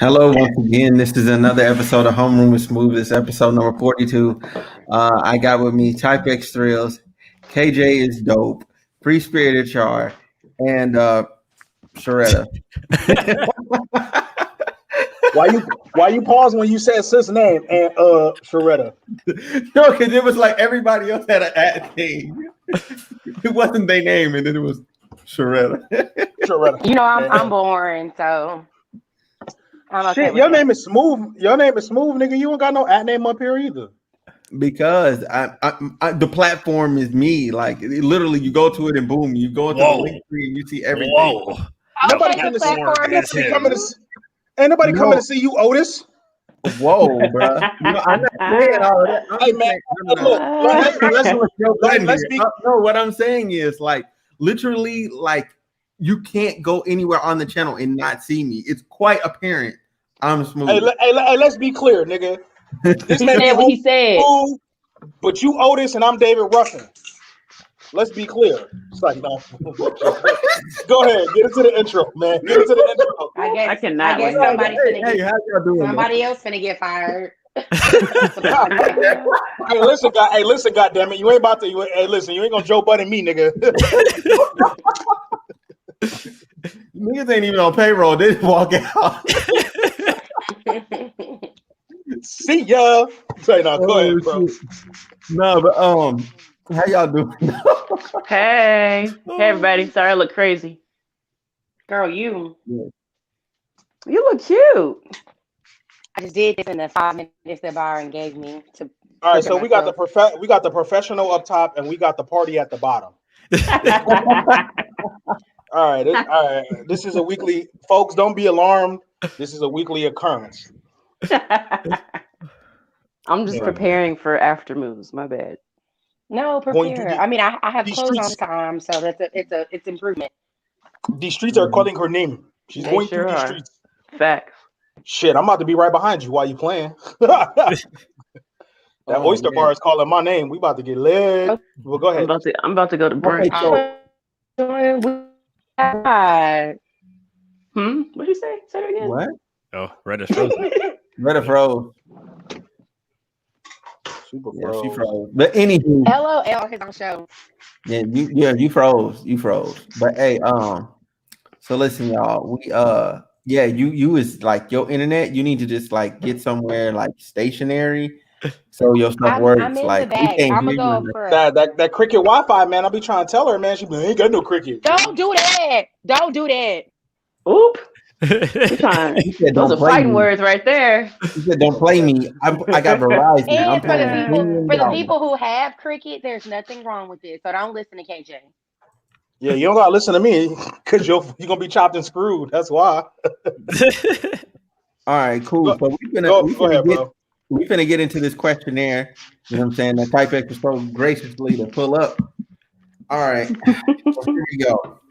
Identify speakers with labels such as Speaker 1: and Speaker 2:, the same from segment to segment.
Speaker 1: Hello, once again. This is another episode of Homeroom with Smooth. This episode number 42. I got with me Typex Thrills, KJ is dope, Free Spirited Char, and Sharetta.
Speaker 2: Why you pause when you said sis name and Sharetta?
Speaker 1: No, because it was like everybody else had an at name. It wasn't their name, and then it was Sharetta.
Speaker 2: Sharetta.
Speaker 3: You know, I'm boring, so I'm okay.
Speaker 2: Shit, your name is Smooth. Your name is Smooth, nigga. You don't got no at name up here either.
Speaker 1: Because I the platform is me. Like literally, you go to it and boom, you go into the link tree and you see everything.
Speaker 3: Okay,
Speaker 2: Nobody
Speaker 3: the
Speaker 2: coming to ain't nobody coming to see you, Otis.
Speaker 1: Whoa, bro! No, I'm not saying all of that.
Speaker 2: Hey man, let's be.
Speaker 1: No, what I'm saying is like literally, like you can't go anywhere on the channel and not see me. It's quite apparent. I'm Smooth.
Speaker 2: Hey, let's be clear, nigga. This
Speaker 3: He said what he said.
Speaker 2: Smooth, but you Otis and I'm David Ruffin. Let's be clear. It's like no. Go ahead, get into the intro, man. Get into the intro.
Speaker 3: I cannot.
Speaker 1: Hey, how y'all doing?
Speaker 3: Somebody else finna get fired.
Speaker 2: Hey, listen, goddamn it, you ain't about to. Hey, listen, you ain't gonna Joe Budden me, nigga.
Speaker 1: Niggas ain't even on payroll. They just walk out.
Speaker 2: See ya. Say no, go ahead, bro.
Speaker 1: No, but how y'all doing?
Speaker 4: Hey everybody. Sorry I look crazy.
Speaker 3: Girl, you
Speaker 4: look cute.
Speaker 3: I just did this in the 5 minutes that Byron gave me to.
Speaker 2: All right, so we got the professional up top and we got the party at the bottom. All right. This is a weekly, folks. Don't be alarmed. This is a weekly occurrence.
Speaker 4: I'm just preparing for after moves. My bad.
Speaker 3: No, prepare. I mean, I have clothes on time, so it's improvement.
Speaker 2: These streets are calling her name. She's going through these streets.
Speaker 4: Facts.
Speaker 2: Shit, I'm about to be right behind you while you playing. That oyster bar is calling my name. We about to get lit.
Speaker 3: Okay.
Speaker 2: Well, go ahead.
Speaker 4: I'm about to go to brunch. What'd you say? Say it again.
Speaker 1: What?
Speaker 5: Oh, Reddit froze.
Speaker 1: Reddit froze.
Speaker 2: Super
Speaker 1: froze. She froze. But anywho,
Speaker 3: LOL his own show.
Speaker 1: You froze. You froze. But hey, so listen, y'all. You is like your internet. You need to just like get somewhere like stationary, so your stuff works.
Speaker 3: I'm in
Speaker 1: like
Speaker 3: the back. I'm gonna go for
Speaker 2: that cricket Wi-Fi, man. I'll be trying to tell her, man. She be like, ain't got no cricket.
Speaker 3: Don't do that. Don't do that.
Speaker 4: Oop. Those are fighting words right there.
Speaker 1: He said, "Don't play me. I got Verizon."
Speaker 3: And for the people who have cricket, there's nothing wrong with it. So don't listen to KJ.
Speaker 2: Yeah, you don't gotta listen to me because you're gonna be chopped and screwed. That's why.
Speaker 1: All right, cool. So we finna get into this questionnaire. You know what I'm saying? The Typex was so graciously to pull up. All right, here we go.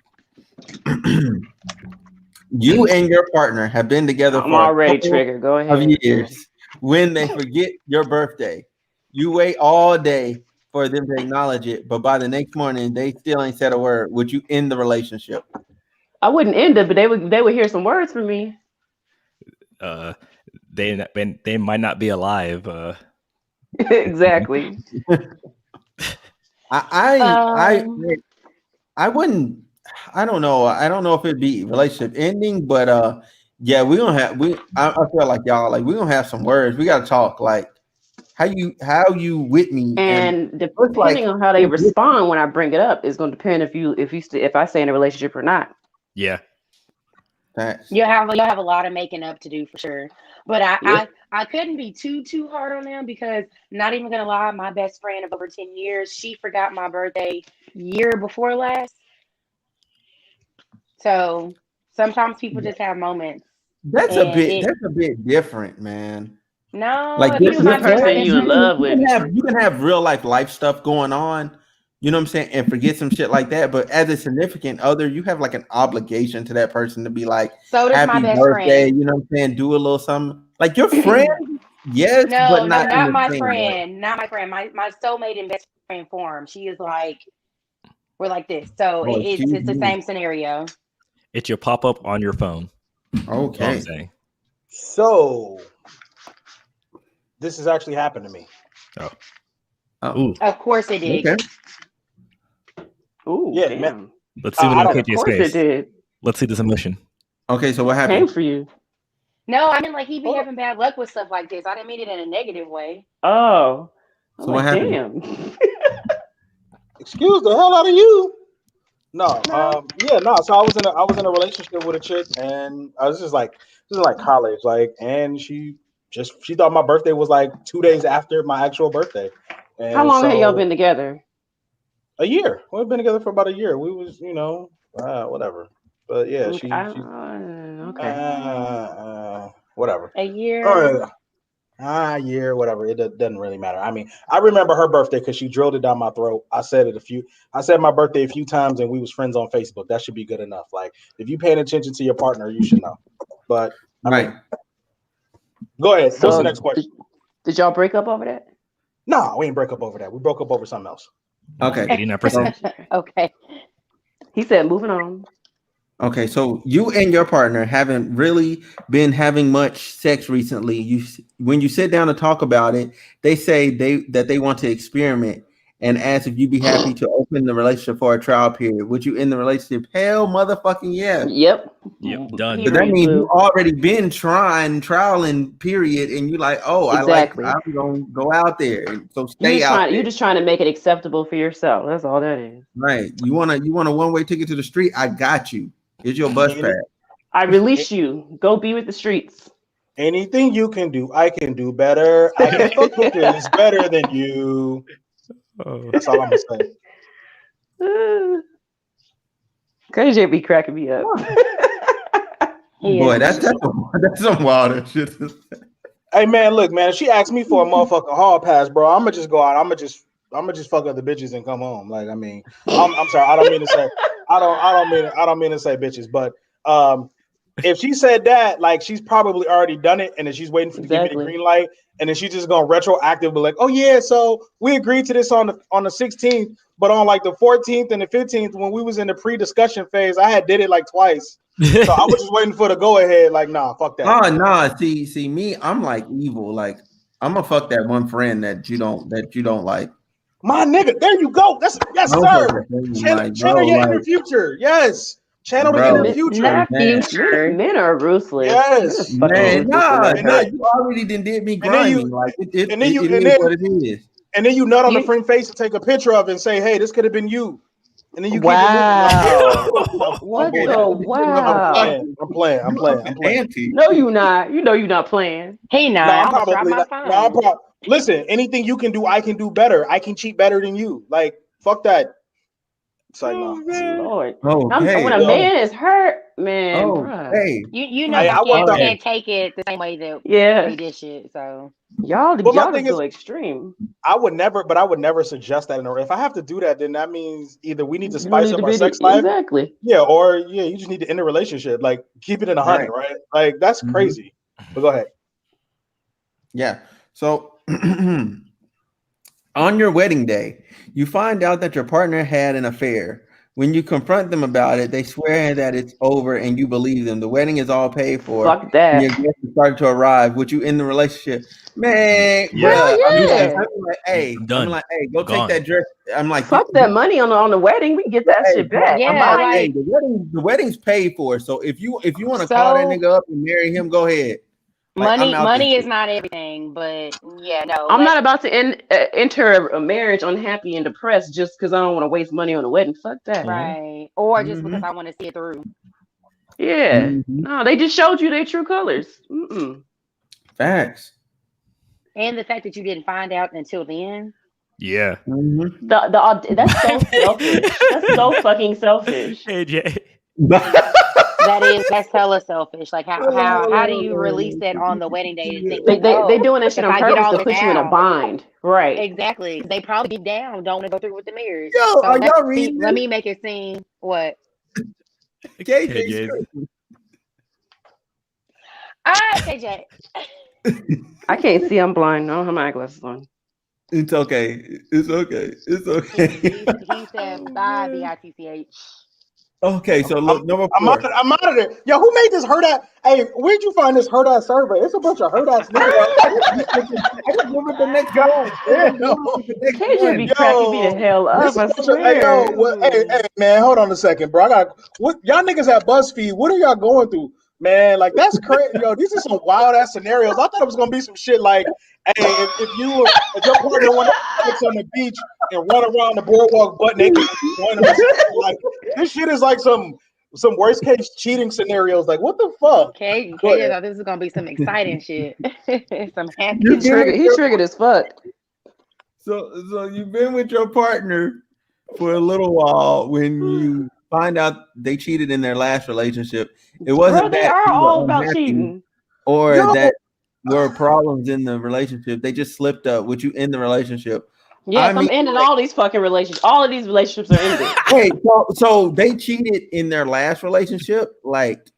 Speaker 1: You and your partner have been together
Speaker 4: I'm already triggered. Go ahead.
Speaker 1: Of years. When they forget your birthday, you wait all day for them to acknowledge it, but by the next morning they still ain't said a word. Would you end the relationship?
Speaker 4: I wouldn't end it, but they would hear some words from me.
Speaker 5: They might not be alive.
Speaker 4: Exactly.
Speaker 1: I wouldn't. I don't know. I don't know if it'd be relationship ending, but yeah, we're gonna have I feel like y'all like we're gonna have some words. We gotta talk like how you with me,
Speaker 4: and depending on how they respond when I bring it up is gonna depend if I stay in a relationship or not.
Speaker 5: Yeah.
Speaker 3: You'll have a lot of making up to do for sure. But I couldn't be too hard on them because not even gonna lie, my best friend of over 10 years, she forgot my birthday year before last. So sometimes people just have moments.
Speaker 1: That's a bit different, man.
Speaker 3: No,
Speaker 1: like
Speaker 4: this is the person you in love with.
Speaker 1: You can have real life stuff going on, you know what I'm saying, and forget some shit like that. But as a significant other, you have like an obligation to that person to be like,
Speaker 3: so does
Speaker 1: happy
Speaker 3: my best
Speaker 1: birthday,
Speaker 3: friend.
Speaker 1: You know what I'm saying? Do a little something. Like your friend, yes, but not
Speaker 3: my friend. Not my friend. My soulmate and best friend form. She is like, we're like this. So it's the same scenario.
Speaker 5: It's your pop-up on your phone.
Speaker 1: Okay.
Speaker 2: So this has actually happened to me.
Speaker 5: Oh.
Speaker 3: Of course it did.
Speaker 1: Okay.
Speaker 4: Ooh,
Speaker 2: Yeah,
Speaker 4: damn.
Speaker 2: man.
Speaker 5: Let's see what
Speaker 2: I don't-
Speaker 5: KJ's
Speaker 4: Of course
Speaker 5: face.
Speaker 4: it did.
Speaker 5: Let's see the submission.
Speaker 1: Okay, so what
Speaker 4: Came
Speaker 1: happened?
Speaker 4: for you.
Speaker 3: No, I mean like he be having bad luck with stuff like this. I didn't mean it in a negative way.
Speaker 4: Oh. I'm
Speaker 1: So what
Speaker 4: like,
Speaker 1: happened?
Speaker 4: damn.
Speaker 2: Excuse the hell out of you. No. So I was in a relationship with a chick, and I was just like, this is like college, like, and she thought my birthday was like 2 days after my actual birthday. And
Speaker 4: How long have y'all been together?
Speaker 2: A year. We've been together for about a year. We was, whatever. But yeah,
Speaker 4: Okay.
Speaker 2: whatever.
Speaker 3: A year.
Speaker 2: Year, whatever. It doesn't really matter. I mean, I remember her birthday because she drilled it down my throat. I said my birthday a few times, and we was friends on Facebook. That should be good enough. Like, if you paying attention to your partner, you should know. But I mean, go ahead. What's the next question?
Speaker 4: Did y'all break up over that?
Speaker 2: No, we ain't break up over that. We broke up over something else.
Speaker 1: Okay.
Speaker 5: 89%.
Speaker 3: Okay.
Speaker 4: He said, moving on.
Speaker 1: Okay, so you and your partner haven't really been having much sex recently. When you sit down to talk about it, they say that they want to experiment and ask if you'd be happy to open the relationship for a trial period. Would you end the relationship? Hell motherfucking yeah.
Speaker 4: Yep.
Speaker 5: Done.
Speaker 1: But that means you've already been trialing, period, and you're like, oh,
Speaker 4: exactly.
Speaker 1: I'm gonna go out there, and so stay out there.
Speaker 4: You're just trying to make it acceptable for yourself. That's all that is.
Speaker 1: Right. You want a one-way ticket to the street? I got you. Here's your bus pass.
Speaker 4: I release you. Go be with the streets.
Speaker 2: Anything you can do, I can do better. I can fuck with this better than you. That's all I'm gonna say.
Speaker 4: KJ be cracking me up.
Speaker 1: Boy, that's some wild shit.
Speaker 2: Hey man, look, man. If she asked me for a motherfucking hall pass, bro, I'm gonna just go out. I'm gonna just fuck other bitches and come home. Like, I mean, I'm sorry. I don't mean to say bitches, but if she said that, like, she's probably already done it, and then she's waiting for to give me the green light, and then she's just gonna retroactive be like, oh yeah, so we agreed to this on the 16th, but on like the 14th and the 15th, when we was in the pre-discussion phase, I had did it like twice. So I was just waiting for the go ahead. Like, nah, fuck that.
Speaker 1: Oh nah, see me, I'm like evil. Like, I'm gonna fuck that one friend that you don't like.
Speaker 2: My nigga, there you go. Yes, sir. Channel your inner future. Yes. Channel the inner future.
Speaker 4: Men are ruthless.
Speaker 2: Yes.
Speaker 1: Man, nah, you already did me grinding. Like, it is what it is.
Speaker 2: And then you nut on the front face and take a picture of it and say, hey, this could have been you. And then you
Speaker 4: wow.
Speaker 2: What the
Speaker 4: wow.
Speaker 2: I'm playing.
Speaker 4: No, you not. You know you're not playing.
Speaker 3: Hey, nah.
Speaker 2: Listen, anything you can do, I can do better. I can cheat better than you. Like, fuck that. It's like, no.
Speaker 4: Lord.
Speaker 1: Okay.
Speaker 4: When a man is hurt, man.
Speaker 1: Hey.
Speaker 3: You know, you can't take it the same way that we did shit. So
Speaker 4: y'all just go extreme.
Speaker 2: I would never suggest that. If I have to do that, then that means either we need to spice up our sex life.
Speaker 4: Exactly.
Speaker 2: Yeah, or you just need to end the relationship. Like, keep it in 100, right? Like, that's crazy. But go ahead.
Speaker 1: Yeah. So on your wedding day, you find out that your partner had an affair. When you confront them about it, they swear that it's over and you believe them. The wedding is all paid for.
Speaker 4: Fuck that.
Speaker 1: Your guests started to arrive. Would you end the relationship? Man,
Speaker 4: yeah.
Speaker 1: I'm like, hey, go take that dress. I'm like,
Speaker 4: fuck that money on the wedding. We can get that shit back.
Speaker 3: Yeah,
Speaker 1: I'm like, the wedding's paid for. So if you want to call that nigga up and marry him, go ahead.
Speaker 3: Like, money is not everything, but yeah, no.
Speaker 4: I'm not about to enter a marriage unhappy and depressed just because I don't want to waste money on a wedding. Fuck that.
Speaker 3: Right. Or just because I want to see it through.
Speaker 4: Yeah. No, they just showed you their true colors.
Speaker 1: Facts.
Speaker 3: And the fact that you didn't find out until then.
Speaker 5: Yeah.
Speaker 4: That's so selfish. That's so fucking selfish.
Speaker 5: AJ.
Speaker 3: That's hella selfish. Like how do you release that on the wedding day? To think
Speaker 4: they doing that shit on purpose to put you in a bind, right?
Speaker 3: Exactly. They probably deep down don't want to go through with the marriage.
Speaker 1: Yo,
Speaker 3: so
Speaker 1: are y'all reading?
Speaker 3: Let me make it seem what.
Speaker 1: KJ.
Speaker 3: All right, KJ.
Speaker 4: I can't see. I'm blind. I don't have my eyeglasses on.
Speaker 1: It's okay. It's okay.
Speaker 3: He said bye, BITCH.
Speaker 1: Okay, so look, number 4.
Speaker 2: I'm out of there. Yo, who made this hurt ass? Hey, where'd you find this hurt ass survey? It's a bunch of hurt ass niggas.
Speaker 1: I just give it the next guy.
Speaker 4: KJ be cracking me the hell up. I swear.
Speaker 2: Hey, man, hold on a second, bro. What y'all niggas at Buzzfeed? What are y'all going through, man? Like that's crazy, yo. These are some wild ass scenarios. I thought it was gonna be some shit like, hey, if your partner went on the beach and run around the boardwalk butt naked, like this shit is like some worst case cheating scenarios. Like what the fuck?
Speaker 3: Okay, thought this is gonna be some exciting shit. Some happy.
Speaker 4: He triggered as fuck.
Speaker 1: So you've been with your partner for a little while. When you find out they cheated in their last relationship, it wasn't
Speaker 4: they are all about cheating,
Speaker 1: or that were problems in the relationship. They just slipped up with you in the relationship.
Speaker 4: Yes, I'm ending all these fucking relationships. All of these relationships are ended.
Speaker 1: Wait, so they cheated in their last relationship, like.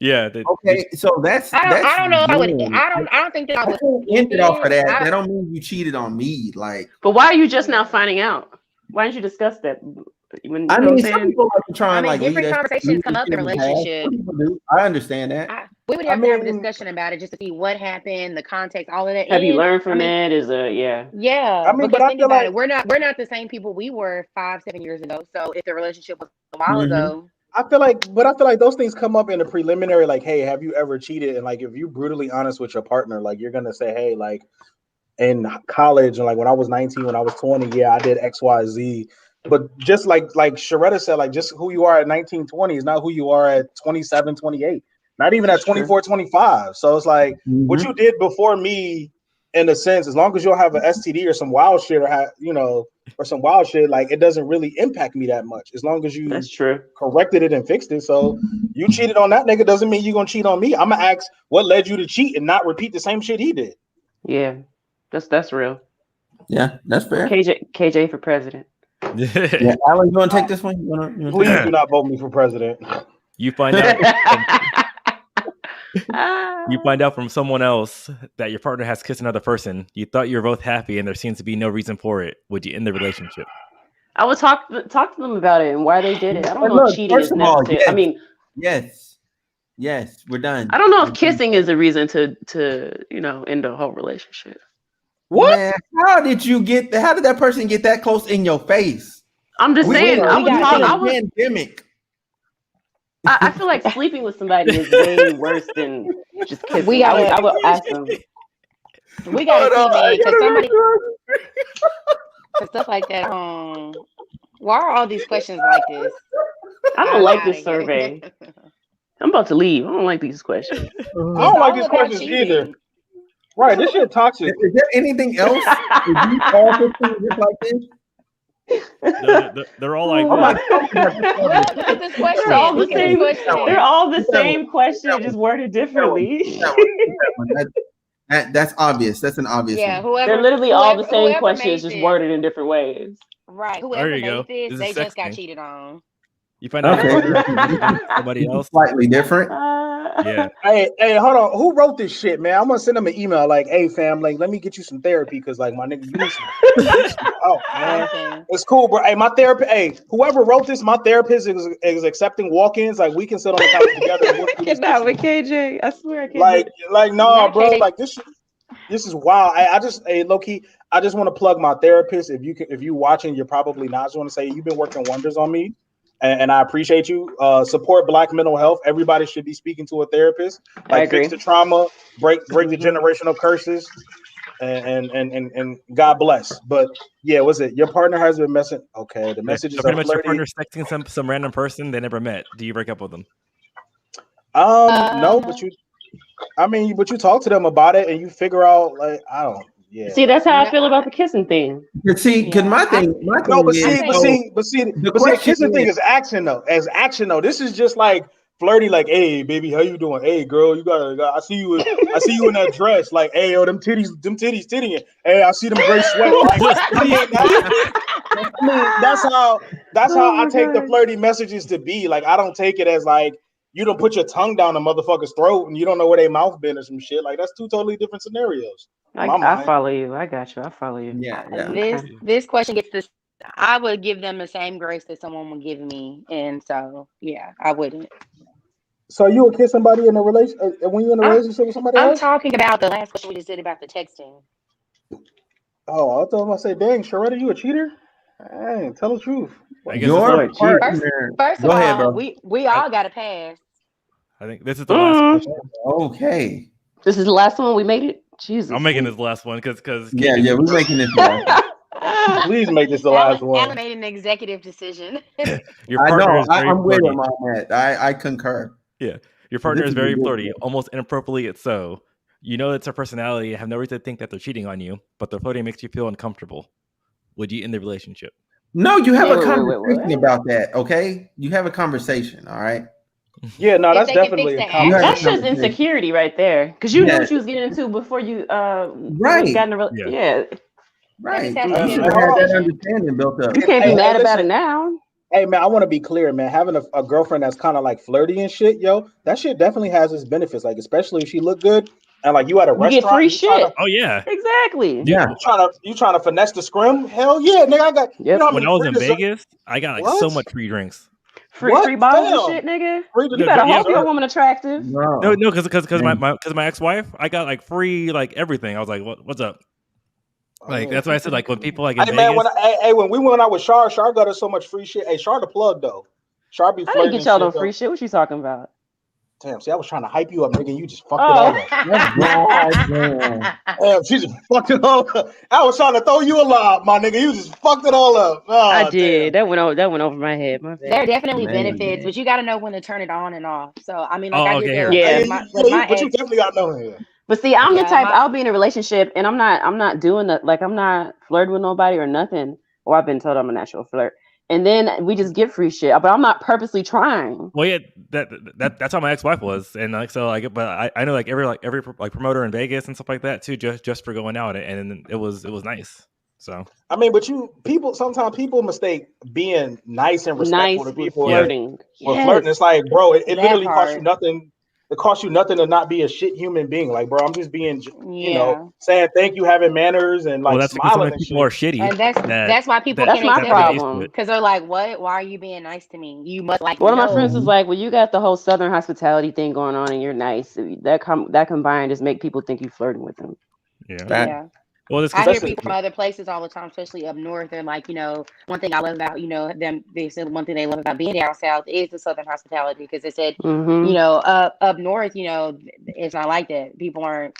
Speaker 5: Yeah.
Speaker 1: Okay, so that's.
Speaker 3: I don't know. I don't think that I would
Speaker 1: end it off of that. That don't mean you cheated on me, like.
Speaker 4: But why are you just now finding out? Why didn't you discuss that?
Speaker 1: Some people like to try and
Speaker 3: different conversations come up in a relationship.
Speaker 1: I understand that.
Speaker 3: We would have to have a discussion about it just to see what happened, the context, all of that.
Speaker 4: Have you learned from it?
Speaker 3: Yeah. But think about it. We're not the same people we were 5-7 years ago. So if the relationship was a while ago.
Speaker 2: I feel like those things come up in the preliminary, like, hey, have you ever cheated? And like, if you're brutally honest with your partner, like, you're gonna say, hey, like, in college and like when I was 19, when I was 20, yeah, I did X, Y, Z. But just like Sharetta said, like, just who you are at 19, 20 is not who you are at 27, 28, not even at 24, 25. So it's like what you did before me, in a sense, as long as you don't have an STD or some wild shit or some wild shit, like it doesn't really impact me that much as long as you corrected it and fixed it. So you cheated on that nigga doesn't mean you're gonna cheat on me. I'm gonna ask what led you to cheat and not repeat the same shit he did.
Speaker 4: Yeah, that's real.
Speaker 1: Yeah, that's fair.
Speaker 4: KJ for president.
Speaker 1: Yeah, Alan, you want to take this one?
Speaker 2: Please do not vote me for president.
Speaker 5: You find out. You find out from someone else that your partner has kissed another person. You thought you were both happy, and there seems to be no reason for it. Would you end the relationship?
Speaker 4: I would talk to them about it and why they did it. I don't know if cheating is necessary.
Speaker 1: Yes.
Speaker 4: I mean,
Speaker 1: yes, we're done.
Speaker 4: I don't know if kissing is a reason to end a whole relationship.
Speaker 2: What?
Speaker 1: Man, how did that person get that close in your face?
Speaker 4: I'm just saying.
Speaker 1: Pandemic.
Speaker 4: I feel like sleeping with somebody is way worse than just kissing. I would ask them.
Speaker 3: We gotta see, man, because somebody stuff like that. Why are all these questions like this?
Speaker 4: I don't like this survey. I'm about to leave. I don't like these questions.
Speaker 2: I don't like these questions either. Right, this shit toxic.
Speaker 1: Is there anything else? Is you all just like this?
Speaker 5: They're all like,
Speaker 3: look at this question.
Speaker 4: They're all the same question, just worded differently.
Speaker 1: That's obvious. That's an obvious one.
Speaker 4: They're literally all the same questions, just worded in different ways.
Speaker 3: Right. Whoever made this, they just got cheated on.
Speaker 5: You find out somebody else
Speaker 1: slightly different.
Speaker 5: Yeah.
Speaker 2: Hey, hold on. Who wrote this shit, man? I'm gonna send them an email like, hey fam, like let me get you some therapy because like my nigga, you need some. Oh man, it's cool, bro. Hey, my therapist. Hey, whoever wrote this, my therapist is accepting walk-ins. Like we can sit on the couch together. And work
Speaker 4: Get out with KJ. I swear, I can't.
Speaker 2: Like no, bro. Like this is wild. Low key. I just want to plug my therapist. If you watching, you're probably not. I just want to say you've been working wonders on me. And I appreciate you. Support Black mental health. Everybody should be speaking to a therapist. Like fix the trauma, break the generational curses, and God bless. But yeah, what's it? Your partner has been messing. Okay, the messages
Speaker 5: pretty
Speaker 2: are
Speaker 5: much
Speaker 2: flirty.
Speaker 5: your partner's texting some random person they never met. Do you break up with them?
Speaker 2: No, but you talk to them about it and you figure out like I don't. Yeah.
Speaker 4: See, that's how I feel about the kissing thing.
Speaker 1: See, because my thing.
Speaker 2: But see, the kissing thing is action though. As action though, this is just like flirty. Like, hey, baby, how you doing? Hey, girl, you gotta. I see you in that dress. Like, hey, yo, them titties tittying. Hey, I see them gray sweat. Like, that's how I take the flirty messages to be. Like, I don't take it as like you don't put your tongue down a motherfucker's throat and you don't know where their mouth been or some shit. Like, that's two totally different scenarios.
Speaker 4: I follow you. I got you. I follow you.
Speaker 1: Yeah.
Speaker 3: This question gets to I would give them the same grace that someone would give me, and so yeah, I wouldn't.
Speaker 2: So you would kiss somebody in a relation when you're in a relationship with somebody else?
Speaker 3: I'm talking about the last question we just did about the texting.
Speaker 2: Oh, I thought I say, dang, Sharetta, you a cheater? Hey, tell the truth.
Speaker 1: Your
Speaker 3: partner. First of all, we all got to pass.
Speaker 5: I think this is the last question.
Speaker 1: Okay.
Speaker 4: This is the last one. We made it. Jesus.
Speaker 5: I'm making this the last one because
Speaker 1: yeah, we're making this the last one.
Speaker 2: Please make this the last one.
Speaker 3: Alan made an executive decision.
Speaker 1: I'm with him on that. I concur.
Speaker 5: Yeah. Your partner is very flirty, almost inappropriately it's so. You know it's their personality and have no reason to think that they're cheating on you, but their flirting makes you feel uncomfortable. Would you end the relationship?
Speaker 1: No, you have a conversation about that, okay? You have a conversation, all right?
Speaker 2: Yeah, no, that's definitely
Speaker 4: that's just insecurity right there. Because you knew what you was getting into before you got in a relationship.
Speaker 1: Right. I had that understanding built up.
Speaker 4: You can't be mad about it now.
Speaker 2: Hey man, I want to be clear, man. Having a girlfriend that's kind of like flirty and shit, yo, that shit definitely has its benefits. Like, especially if she look good and like you at a restaurant,
Speaker 4: get free shit.
Speaker 5: Oh yeah,
Speaker 4: exactly.
Speaker 1: Yeah,
Speaker 2: you trying to finesse the scrim? Hell yeah, nigga. I got.
Speaker 4: Yep.
Speaker 2: You know
Speaker 5: when I was in Vegas, I got like so much free drinks.
Speaker 4: Free bottles and shit, nigga. You better hope your woman attractive.
Speaker 5: No, because my ex-wife, I got like free like everything. I was like, what's up? Like that's why I said like when people like in Vegas,
Speaker 2: man, when we went out with Shar got us so much free shit. Hey, Shar the plug though. Shar be flirting.
Speaker 4: I didn't get y'all no free shit. What you talking about?
Speaker 2: Damn, see, I was trying to hype you up, nigga. You just fucked it all up. Damn, she just fucked it all up. I was trying to throw you a lob, my nigga. You just fucked it all up. Oh,
Speaker 4: I did. Damn. That went over my head. My bad.
Speaker 3: There are definitely benefits, but you got to know when to turn it on and off. So I mean, like
Speaker 2: but you definitely got to know here.
Speaker 4: But see, I'm the type. I'll be in a relationship, and I'm not doing that. Like, I'm not flirting with nobody or nothing. Or I've been told I'm a natural flirt, and then we just get free shit. But I'm not purposely trying.
Speaker 5: Well, yeah, that's how my ex-wife was, and like so, like, but I know like every promoter in Vegas and stuff like that too, just for going out, and it was nice. So
Speaker 2: I mean, but sometimes people mistake being nice and respectful to people
Speaker 4: flirting.
Speaker 2: With flirting. It's like, bro, it literally costs you nothing. It costs you nothing to not be a shit human being. Like, bro, I'm just being, you know, saying thank you, having manners, and like smiling. And
Speaker 5: people are shitty,
Speaker 3: and that's why people
Speaker 4: can't accept problem
Speaker 3: because they're like, what? Why are you being nice to me? You must like.
Speaker 4: One of my friends was like, well, you got the whole Southern hospitality thing going on, and you're nice. That combined just make people think you flirting with them.
Speaker 3: Yeah. Well, I hear people from other places all the time, especially up north. They're like, you know, one thing I love about, you know, them. They said one thing they love about being down south is the Southern hospitality because they said, you know, up north, you know, it's not like that. People aren't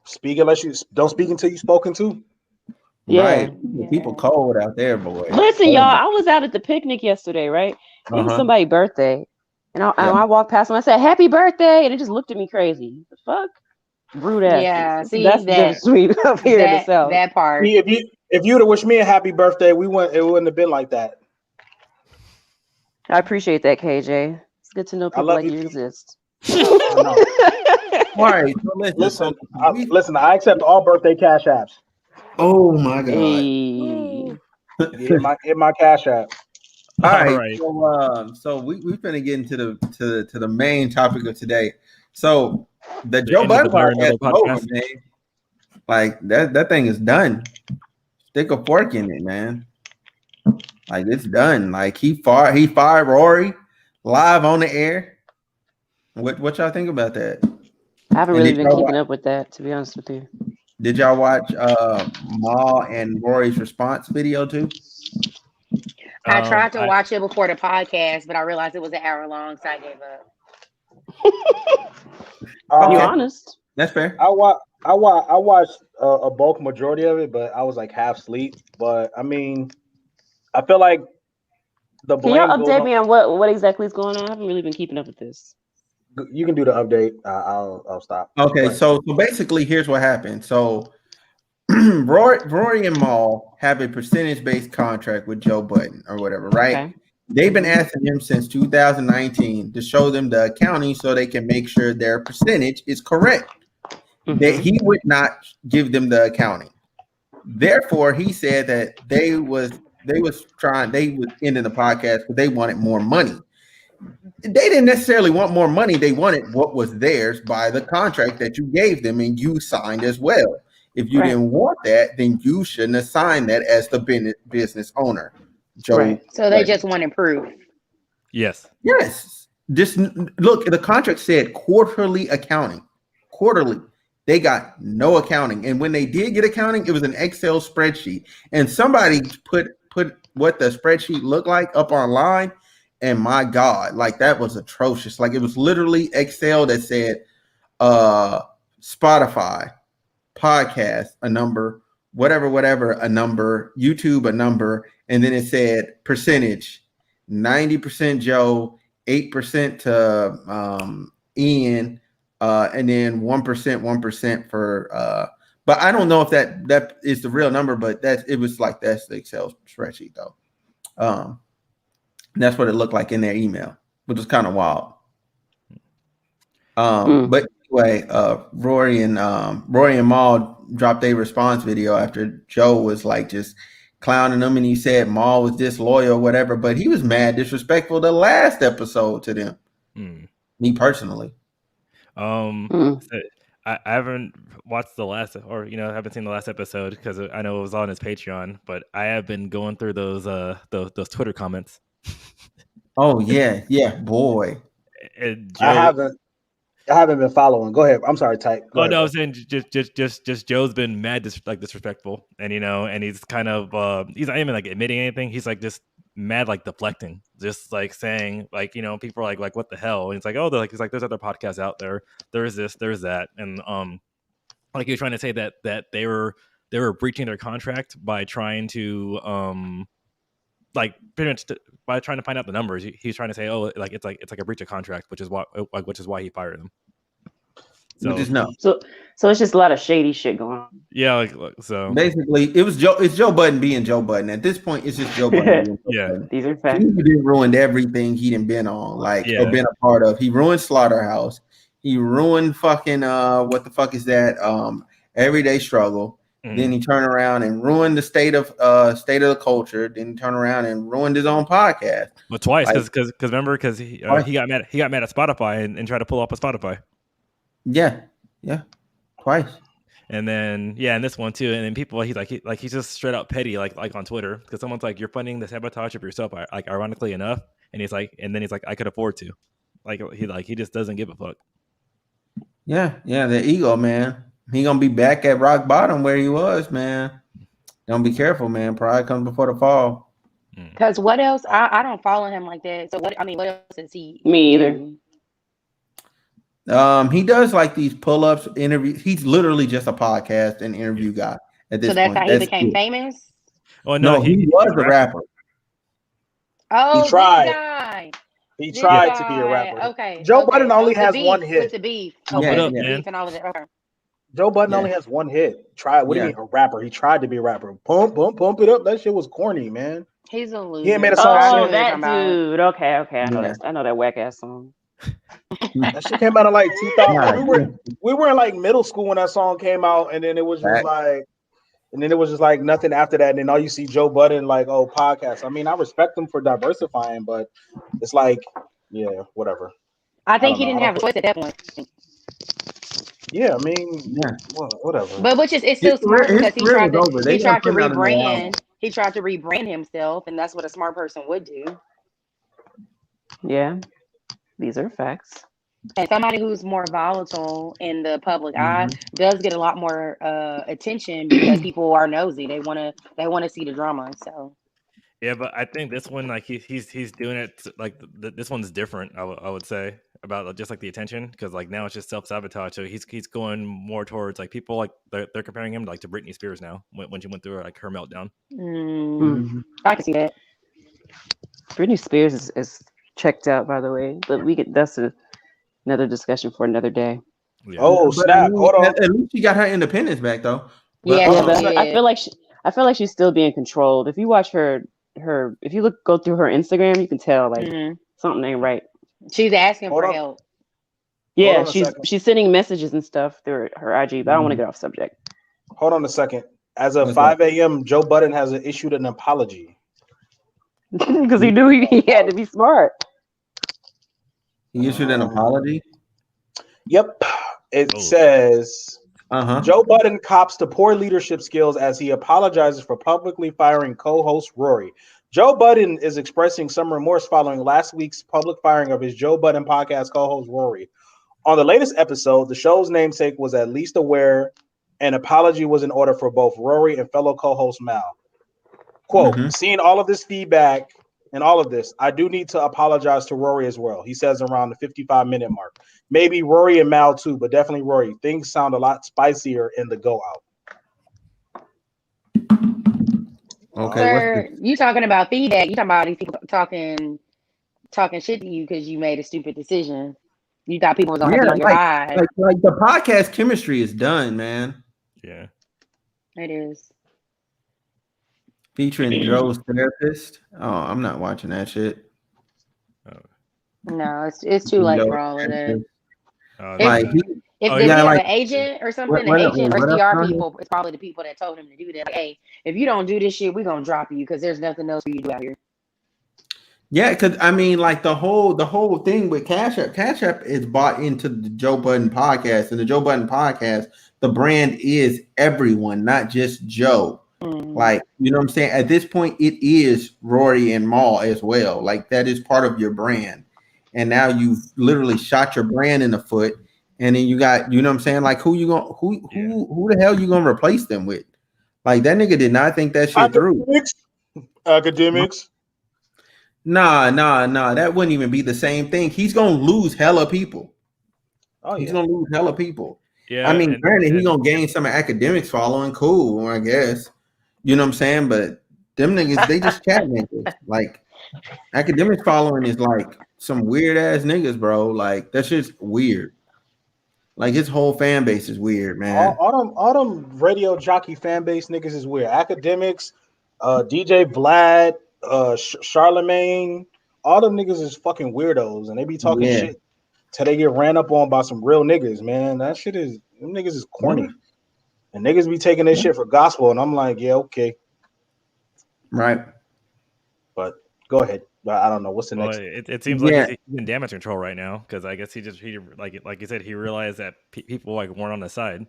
Speaker 2: speak unless you don't speak until you spoken to.
Speaker 4: Yeah,
Speaker 1: right. People cold out there, boy.
Speaker 4: Listen, y'all, I was out at the picnic yesterday, right? It was somebody's birthday, and I walked past them. I said, "Happy birthday!" and it just looked at me crazy. The fuck. Rude ass.
Speaker 3: Yeah, see,
Speaker 4: that's sweet up here in the south.
Speaker 3: That part.
Speaker 2: If you'd have wished me a happy birthday, it wouldn't have been like that.
Speaker 4: I appreciate that, KJ. It's good to know people like you exist.
Speaker 1: All right, so
Speaker 2: listen. I accept all birthday cash apps.
Speaker 1: Oh my god!
Speaker 4: Hey.
Speaker 2: in my cash app.
Speaker 1: All right. So we're gonna get into the main topic of today. So. The Joe Budden podcast is over, man. Like that thing is done. Stick a fork in it, man. Like it's done. Like he fired Rory live on the air. What y'all think about that?
Speaker 4: I haven't really been keeping up with that, to be honest with you.
Speaker 1: Did y'all watch Mal and Rory's response video too?
Speaker 3: I tried to watch it before the podcast, but I realized it was an hour long, so I gave up.
Speaker 4: Be honest.
Speaker 1: That's fair.
Speaker 2: I watched a bulk majority of it, but I was like half asleep. But I mean, I feel like the blame.
Speaker 4: Can y'all update me on what exactly is going on? I haven't really been keeping up with this.
Speaker 2: You can do the update. I'll stop.
Speaker 1: Okay, so basically, here's what happened. So Rory and Mal have a percentage-based contract with Joe Budden or whatever, right? Okay. They've been asking him since 2019 to show them the accounting so they can make sure their percentage is correct. That he would not give them the accounting. Therefore, he said that they was ending the podcast because they wanted more money. They didn't necessarily want more money. They wanted what was theirs by the contract that you gave them and you signed as well. If you didn't want that, then you shouldn't assign that as the business owner. Joe.
Speaker 3: Right. So they just wanted proof.
Speaker 5: Yes.
Speaker 1: Yes. Just look, the contract said quarterly accounting. Quarterly. They got no accounting. And when they did get accounting, it was an Excel spreadsheet. And somebody put what the spreadsheet looked like up online. And my God, like that was atrocious. Like it was literally Excel that said Spotify, podcast, a number, whatever, a number, YouTube, a number. And then it said percentage, 90% Joe, 8% to Ian, and then 1% for but I don't know if that is the real number, but that's the Excel spreadsheet though. That's what it looked like in their email, which was kind of wild. But anyway, Rory and Maul dropped a response video after Joe was like just clowning them, and he said Maul was disloyal, whatever, but he was mad disrespectful the last episode to them. Me personally.
Speaker 5: I haven't watched the last, or haven't seen the last episode because I know it was on his Patreon, but I have been going through those Twitter comments.
Speaker 1: Oh yeah, boy.
Speaker 2: Joe, I haven't been following. Go ahead. I'm sorry, Tyke.
Speaker 5: No, I was saying just Joe's been mad disrespectful, and and he's kind of he's not even like admitting anything. He's like just mad, like deflecting, just like saying like people are like what the hell, and it's like he's like there's other podcasts out there, there's this, there's that, and like he was trying to say that they were breaching their contract by trying to like pretty much by trying to find out the numbers. He's trying to say it's like a breach of contract, which is why he fired them.
Speaker 4: So it's just a lot of shady shit going on.
Speaker 5: Yeah, so
Speaker 1: basically it's Joe Budden being Joe Budden. At this point, it's just Joe Budden.
Speaker 5: Yeah,
Speaker 4: these are facts.
Speaker 1: He ruined everything he done been on, or been a part of. He ruined Slaughterhouse. He ruined fucking what the fuck is that? Everyday Struggle. Then he turned around and ruined the state of the culture. Then he turned around and ruined his own podcast.
Speaker 5: Well, twice, because remember, because he got mad at Spotify and tried to pull up a Spotify.
Speaker 1: Yeah, twice.
Speaker 5: And then and this one too. And then people he's just straight out petty like on Twitter, because someone's like, you're funding the sabotage of yourself, like ironically enough. And he's like, I could afford to. He just doesn't give a fuck.
Speaker 1: Yeah, the ego, man. He gonna be back at rock bottom where he was, man. Don't be careful, man. Pride comes before the fall.
Speaker 3: Because what else? I don't follow him like that. So what else is he?
Speaker 4: Me either.
Speaker 1: He does like these pull-ups, interviews. He's literally just a podcast and interview guy at this point. So
Speaker 3: that's how he became famous?
Speaker 1: Oh no, he was a rapper.
Speaker 3: Oh,
Speaker 2: he tried. He tried to be a rapper.
Speaker 3: Okay.
Speaker 2: Joe Budden only has one hit.
Speaker 3: With the beef.
Speaker 2: Beef
Speaker 3: and all of that. Okay.
Speaker 2: Joe Budden only has one hit. What do you mean a rapper? He tried to be a rapper. Pump it up. That shit was corny, man.
Speaker 3: He's a loser.
Speaker 2: He ain't made a song.
Speaker 4: Oh, that dude. Okay. I know that whack ass song.
Speaker 2: That shit came out in like 2000. We were in like middle school when that song came out, and then it was just like, nothing after that. And then all you see Joe Budden like, podcasts. I mean, I respect him for diversifying, but it's like, whatever.
Speaker 3: I think he didn't have a choice at that point.
Speaker 2: Yeah, I mean, well, whatever.
Speaker 3: But it's still smart because he tried to rebrand. He tried to rebrand himself, and that's what a smart person would do.
Speaker 4: Yeah, these are facts.
Speaker 3: And somebody who's more volatile in the public eye does get a lot more attention because people are nosy. They want to see the drama. So.
Speaker 5: Yeah, but I think this one, like he's doing it like this one's different. I would say about just like the attention, because like now it's just self-sabotage. So he's going more towards like people like they're comparing him like to Britney Spears now when she went through like her meltdown.
Speaker 3: I can see that.
Speaker 4: Britney Spears is checked out, by the way, but that's another discussion for another day.
Speaker 5: Yeah.
Speaker 2: Oh snap! Hold on.
Speaker 1: At least she got her independence back though.
Speaker 3: But
Speaker 4: I feel like she's still being controlled. If you watch her, if you go through her Instagram, you can tell like something ain't right.
Speaker 3: She's asking for help.
Speaker 4: Yeah, she's sending messages and stuff through her IG, but I don't want to get off subject.
Speaker 2: Hold on a second. As of 5 a.m., Joe Budden has issued an apology.
Speaker 4: Because he knew he had to be smart.
Speaker 1: He issued an apology?
Speaker 2: Yep. It says Joe Budden cops to poor leadership skills as he apologizes for publicly firing co-host Rory. Joe Budden is expressing some remorse following last week's public firing of his Joe Budden podcast co-host Rory. On the latest episode, the show's namesake was at least aware an apology was in order for both Rory and fellow co-host Mal. Quote, seeing all of this feedback and all of this, I do need to apologize to Rory as well. He says around the 55-minute mark. Maybe Rory and Mal too, but definitely Rory. Things sound a lot spicier in the go out.
Speaker 3: Okay. Sir, you talking about feedback. You talking about these people talking shit to you because you made a stupid decision. You thought people was on your side.
Speaker 1: Like the podcast chemistry is done, man.
Speaker 5: Yeah.
Speaker 3: It is.
Speaker 1: Featuring Joe's therapist. Oh, I'm not watching that shit.
Speaker 3: No, it's too late for all of that.
Speaker 1: Like
Speaker 3: if he had an agent or something, an agent or PR people, it's probably the people that told him to do that. Like, hey, if you don't do this shit, we're gonna drop you because there's nothing else for you to do out here.
Speaker 1: Yeah, because I mean, like the whole thing with Cash App is bought into the Joe Budden podcast, and the Joe Budden podcast, the brand is everyone, not just Joe. Like, you know what I'm saying? At this point, it is Rory and Mal as well. Like, that is part of your brand. And now you've literally shot your brand in the foot. And then you got, you know what I'm saying? Like, who the hell you gonna replace them with? Like, that nigga did not think that shit through.
Speaker 2: Academics.
Speaker 1: Nah. That wouldn't even be the same thing. He's gonna lose hella people. He's gonna lose hella people.
Speaker 5: Yeah.
Speaker 1: I mean, granted, he's gonna gain some academics following. Cool, I guess. You know what I'm saying? But them niggas, they just chat niggas. Like, academics following is like some weird ass niggas, bro. Like, that's just weird. Like, his whole fan base is weird, man.
Speaker 2: All them radio jockey fan base niggas is weird. Academics, DJ Vlad, Charlemagne, all them niggas is fucking weirdos, and they be talking shit till they get ran up on by some real niggas, man. That shit is, them niggas is corny. And niggas be taking this shit for gospel, and I'm like, yeah, okay.
Speaker 1: Right.
Speaker 2: But go ahead. I don't know. What's the next?
Speaker 5: It seems like he's in damage control right now, because I guess he like you said, he realized that people like weren't on his side.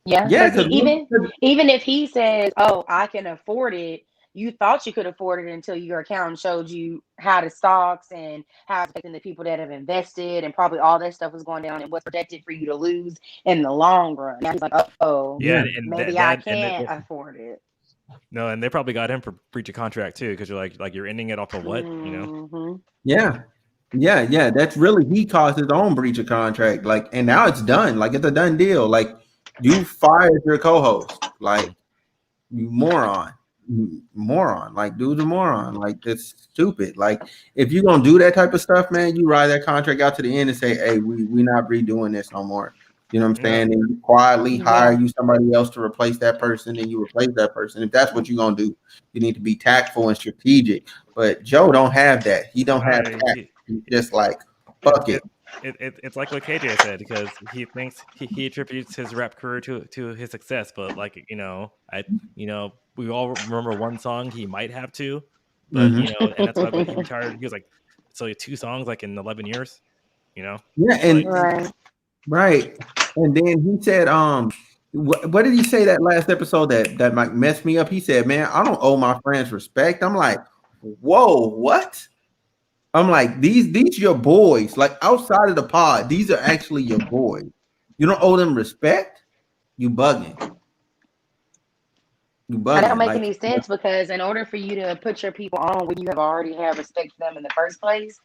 Speaker 3: Yeah. Even if he says, oh, I can afford it, you thought you could afford it until your accountant showed you how the stocks and how it's affecting the people that have invested, and probably all that stuff was going down and what's projected for you to lose in the long run. Now he's like, oh, maybe I can't afford it.
Speaker 5: No, and they probably got him for breach of contract too, because you're like you're ending it off of what, you know?
Speaker 1: Yeah. That's really, he caused his own breach of contract. Like, and now it's done. Like, it's a done deal. Like, you fired your co-host. Like, you moron. Like, dude's a moron. Like, it's stupid. Like, if you're gonna do that type of stuff, man, you ride that contract out to the end and say, hey, we not redoing this no more. You know what I'm saying? And you quietly hire you somebody else to replace that person, and you replace that person. If that's what you're gonna do, you need to be tactful and strategic. But Joe don't have that. He don't have tact. He's just like, fuck it.
Speaker 5: It's like what KJ said, because he thinks he attributes his rap career to his success, but like, we all remember one song he might have two, but and that's why he retired. He was like, so 2 songs like in 11 years,
Speaker 1: Yeah, and right. And then he said, what did he say that last episode that might mess me up? He said, man, I don't owe my friends respect. I'm like, whoa, what? I'm like, these your boys. Like, outside of the pod, these are actually your boys. You don't owe them respect? You bugging.
Speaker 3: That don't make any sense, because in order for you to put your people on when you have already had respect for them in the first place,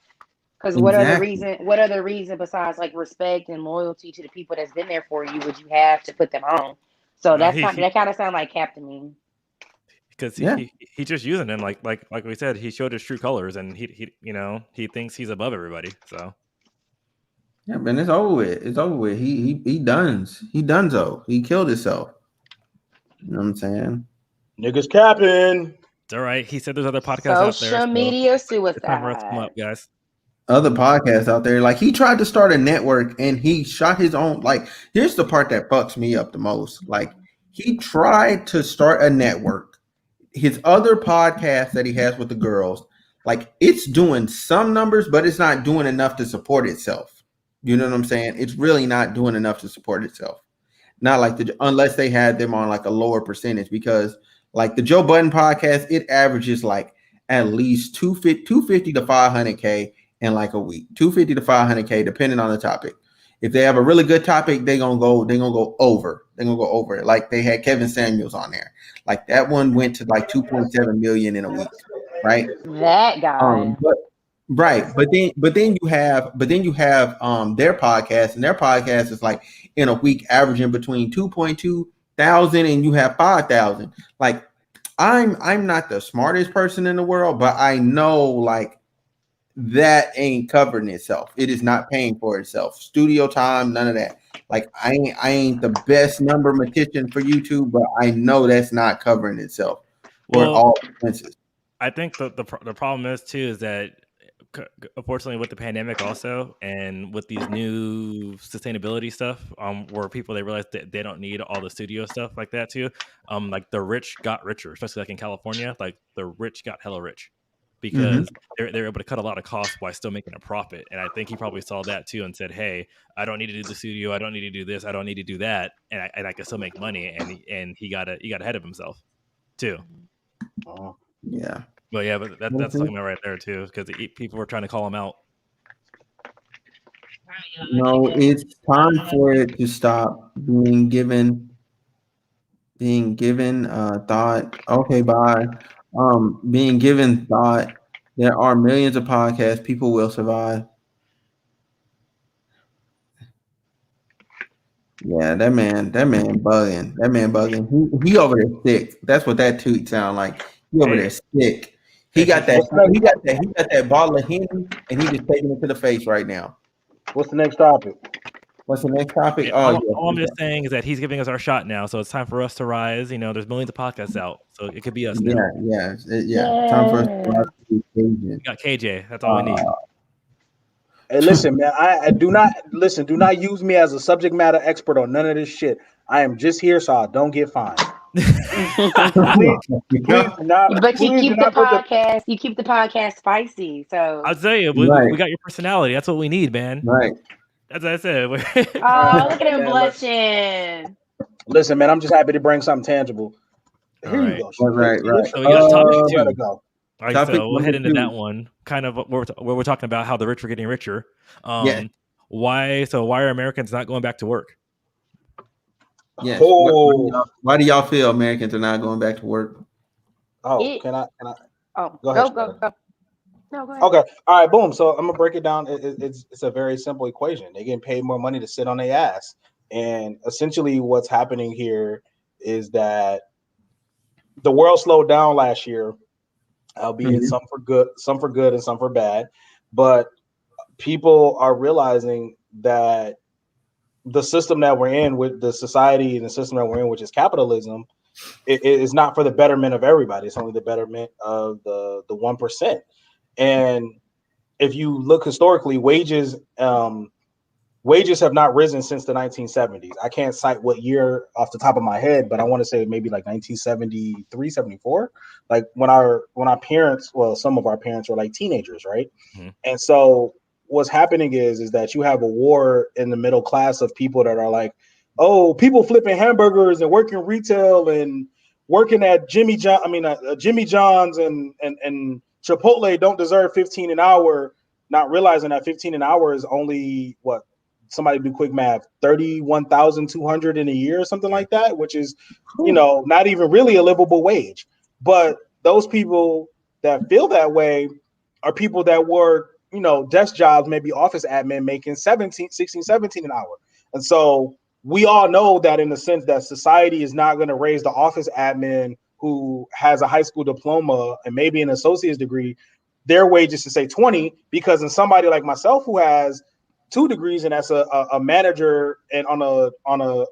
Speaker 3: because what other reason besides like respect and loyalty to the people that's been there for you would you have to put them on? So that kind of sound like cap to me.
Speaker 5: Because he just using them like we said, he showed his true colors, and he thinks he's above everybody. So
Speaker 1: yeah, man, it's over with. He donezo. He killed himself. You know what I'm saying?
Speaker 2: Niggas capping.
Speaker 5: It's all right. He said there's other podcasts out there.
Speaker 3: Social media suicide.
Speaker 5: Come up, guys.
Speaker 1: Other podcasts out there. Like, he tried to start a network and he shot his own. Like, here's the part that fucks me up the most. Like, he tried to start a network. His other podcast that he has with the girls, like, it's doing some numbers, but it's not doing enough to support itself. You know what I'm saying? It's really not doing enough to support itself. not like unless they had them on like a lower percentage, because like the Joe Budden podcast, it averages like at least 250 to 500K in like a week, 250 to 500K, depending on the topic. If they have a really good topic, they're gonna go over it. Like they had Kevin Samuels on there. Like that one went to like 2.7 million in a week, right?
Speaker 3: That guy.
Speaker 1: But then you have their podcast, and their podcast is like in a week averaging between 2.2 thousand and you have 5,000. Like I'm not the smartest person in the world, but I know like that ain't covering itself. It is not paying for itself. Studio time, none of that. Like I ain't the best number magician for YouTube, but I know that's not covering itself for all expenses.
Speaker 5: I think the problem is too is that unfortunately with the pandemic also, and with these new sustainability stuff, where people they realize that they don't need all the studio stuff like that too. Like the rich got richer, especially like in California. Like the rich got hella rich because they're able to cut a lot of costs while still making a profit. And I think he probably saw that too and said, "Hey, I don't need to do the studio. I don't need to do this. I don't need to do that, and I can still make money." And he got ahead of himself too.
Speaker 1: Yeah.
Speaker 5: But yeah, but that's talking about right there too, because people were trying to call him out.
Speaker 1: No, it's time for it to stop being given thought. Okay, bye. Being given thought. There are millions of podcasts. People will survive. Yeah, that man bugging. He over there sick. That's what that tweet sound like. He over there sick. He got that bottle of Henny, and he just taking it to the face right now.
Speaker 2: What's the next topic?
Speaker 5: Yeah, all I'm just saying is that he's giving us our shot now, so it's time for us to rise. You know, there's millions of podcasts out, so it could be us now.
Speaker 1: Yeah. Time for us to rise.
Speaker 5: We got KJ. That's all we need.
Speaker 2: Hey, listen, man. I do not use me as a subject matter expert on none of this shit. I am just here so I don't get fined.
Speaker 3: But you keep the podcast spicy. So
Speaker 5: I'll tell you, we got your personality. That's what we need, man.
Speaker 1: Right.
Speaker 5: That's what I said.
Speaker 3: Oh, look at him blushing.
Speaker 2: Listen, man, I'm just happy to bring something tangible.
Speaker 1: Here you go. Right.
Speaker 5: So we got topic 2.
Speaker 2: Go.
Speaker 5: All right, so we'll head into that one. Kind of where we're talking about how the rich are getting richer. Why are Americans not going back to work?
Speaker 1: Yes. Why do y'all feel Americans are not going back to work?
Speaker 2: Can I?
Speaker 3: Oh,
Speaker 2: go ahead.
Speaker 3: Go. No, go ahead.
Speaker 2: Okay. All right. Boom. So I'm gonna break it down. It's a very simple equation. They're getting paid more money to sit on their ass, and essentially what's happening here is that the world slowed down last year, albeit some for good and some for bad. But people are realizing that the system that we're in, with the society and the system that we're in, which is capitalism, it is not for the betterment of everybody. It's only the betterment of the 1%. And if you look historically, wages have not risen since the 1970s. I can't cite what year off the top of my head, but I want to say maybe like 1973, 74. Like when our parents, well, some of our parents were like teenagers, right? Mm-hmm. And so what's happening is that you have a war in the middle class of people that are like, oh, people flipping hamburgers and working retail and working at Jimmy John's and Chipotle don't deserve $15 an hour, not realizing that $15 an hour is only what, somebody do quick math, 31,200 in a year or something like that, which is, not even really a livable wage. But those people that feel that way are people that work, desk jobs, maybe office admin, making 17 an hour. And so we all know that in the sense that society is not going to raise the office admin who has a high school diploma and maybe an associate's degree, their wages to say 20, because in somebody like myself who has 2 degrees and that's a manager and on a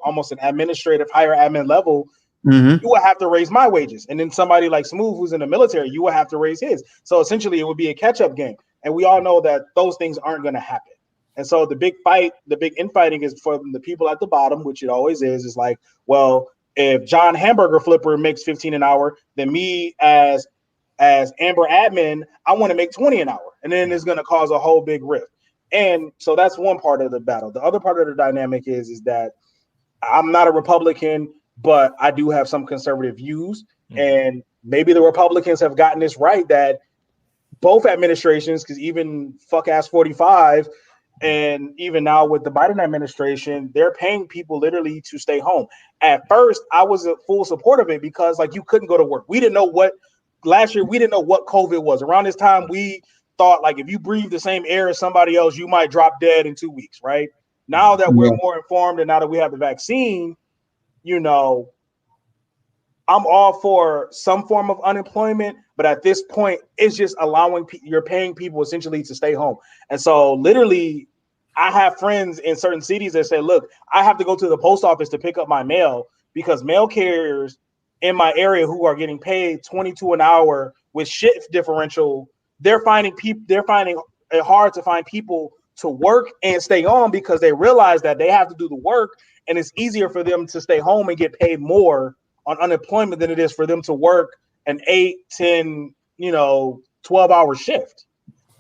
Speaker 2: almost an administrative higher admin level, you will have to raise my wages. And then somebody like Smooth, who's in the military, you will have to raise his. So essentially it would be a catch-up game. And we all know that those things aren't going to happen. And so the big infighting is from the people at the bottom, which it always is like, well, if John Hamburger Flipper makes 15 an hour, then me as Amber admin, I want to make 20 an hour. And then it's going to cause a whole big rift. And so that's one part of the battle. The other part of the dynamic is that I'm not a Republican, but I do have some conservative views. And maybe the Republicans have gotten this right, that both administrations, because even fuck ass 45 and even now with the Biden administration, they're paying people literally to stay home. At first, I was a full support of it because like you couldn't go to work. We didn't know what last year, we didn't know what COVID was. Around this time, we thought like if you breathe the same air as somebody else, you might drop dead in 2 weeks, right? Now that we're more informed and now that we have the vaccine, you know, I'm all for some form of unemployment, but at this point, it's just allowing you're paying people essentially to stay home. And so literally, I have friends in certain cities that say, look, I have to go to the post office to pick up my mail because mail carriers in my area who are getting paid $22 an hour with shift differential, they're finding it hard to find people to work and stay on because they realize that they have to do the work and it's easier for them to stay home and get paid more on unemployment than it is for them to work an 8, 10, 12-hour shift.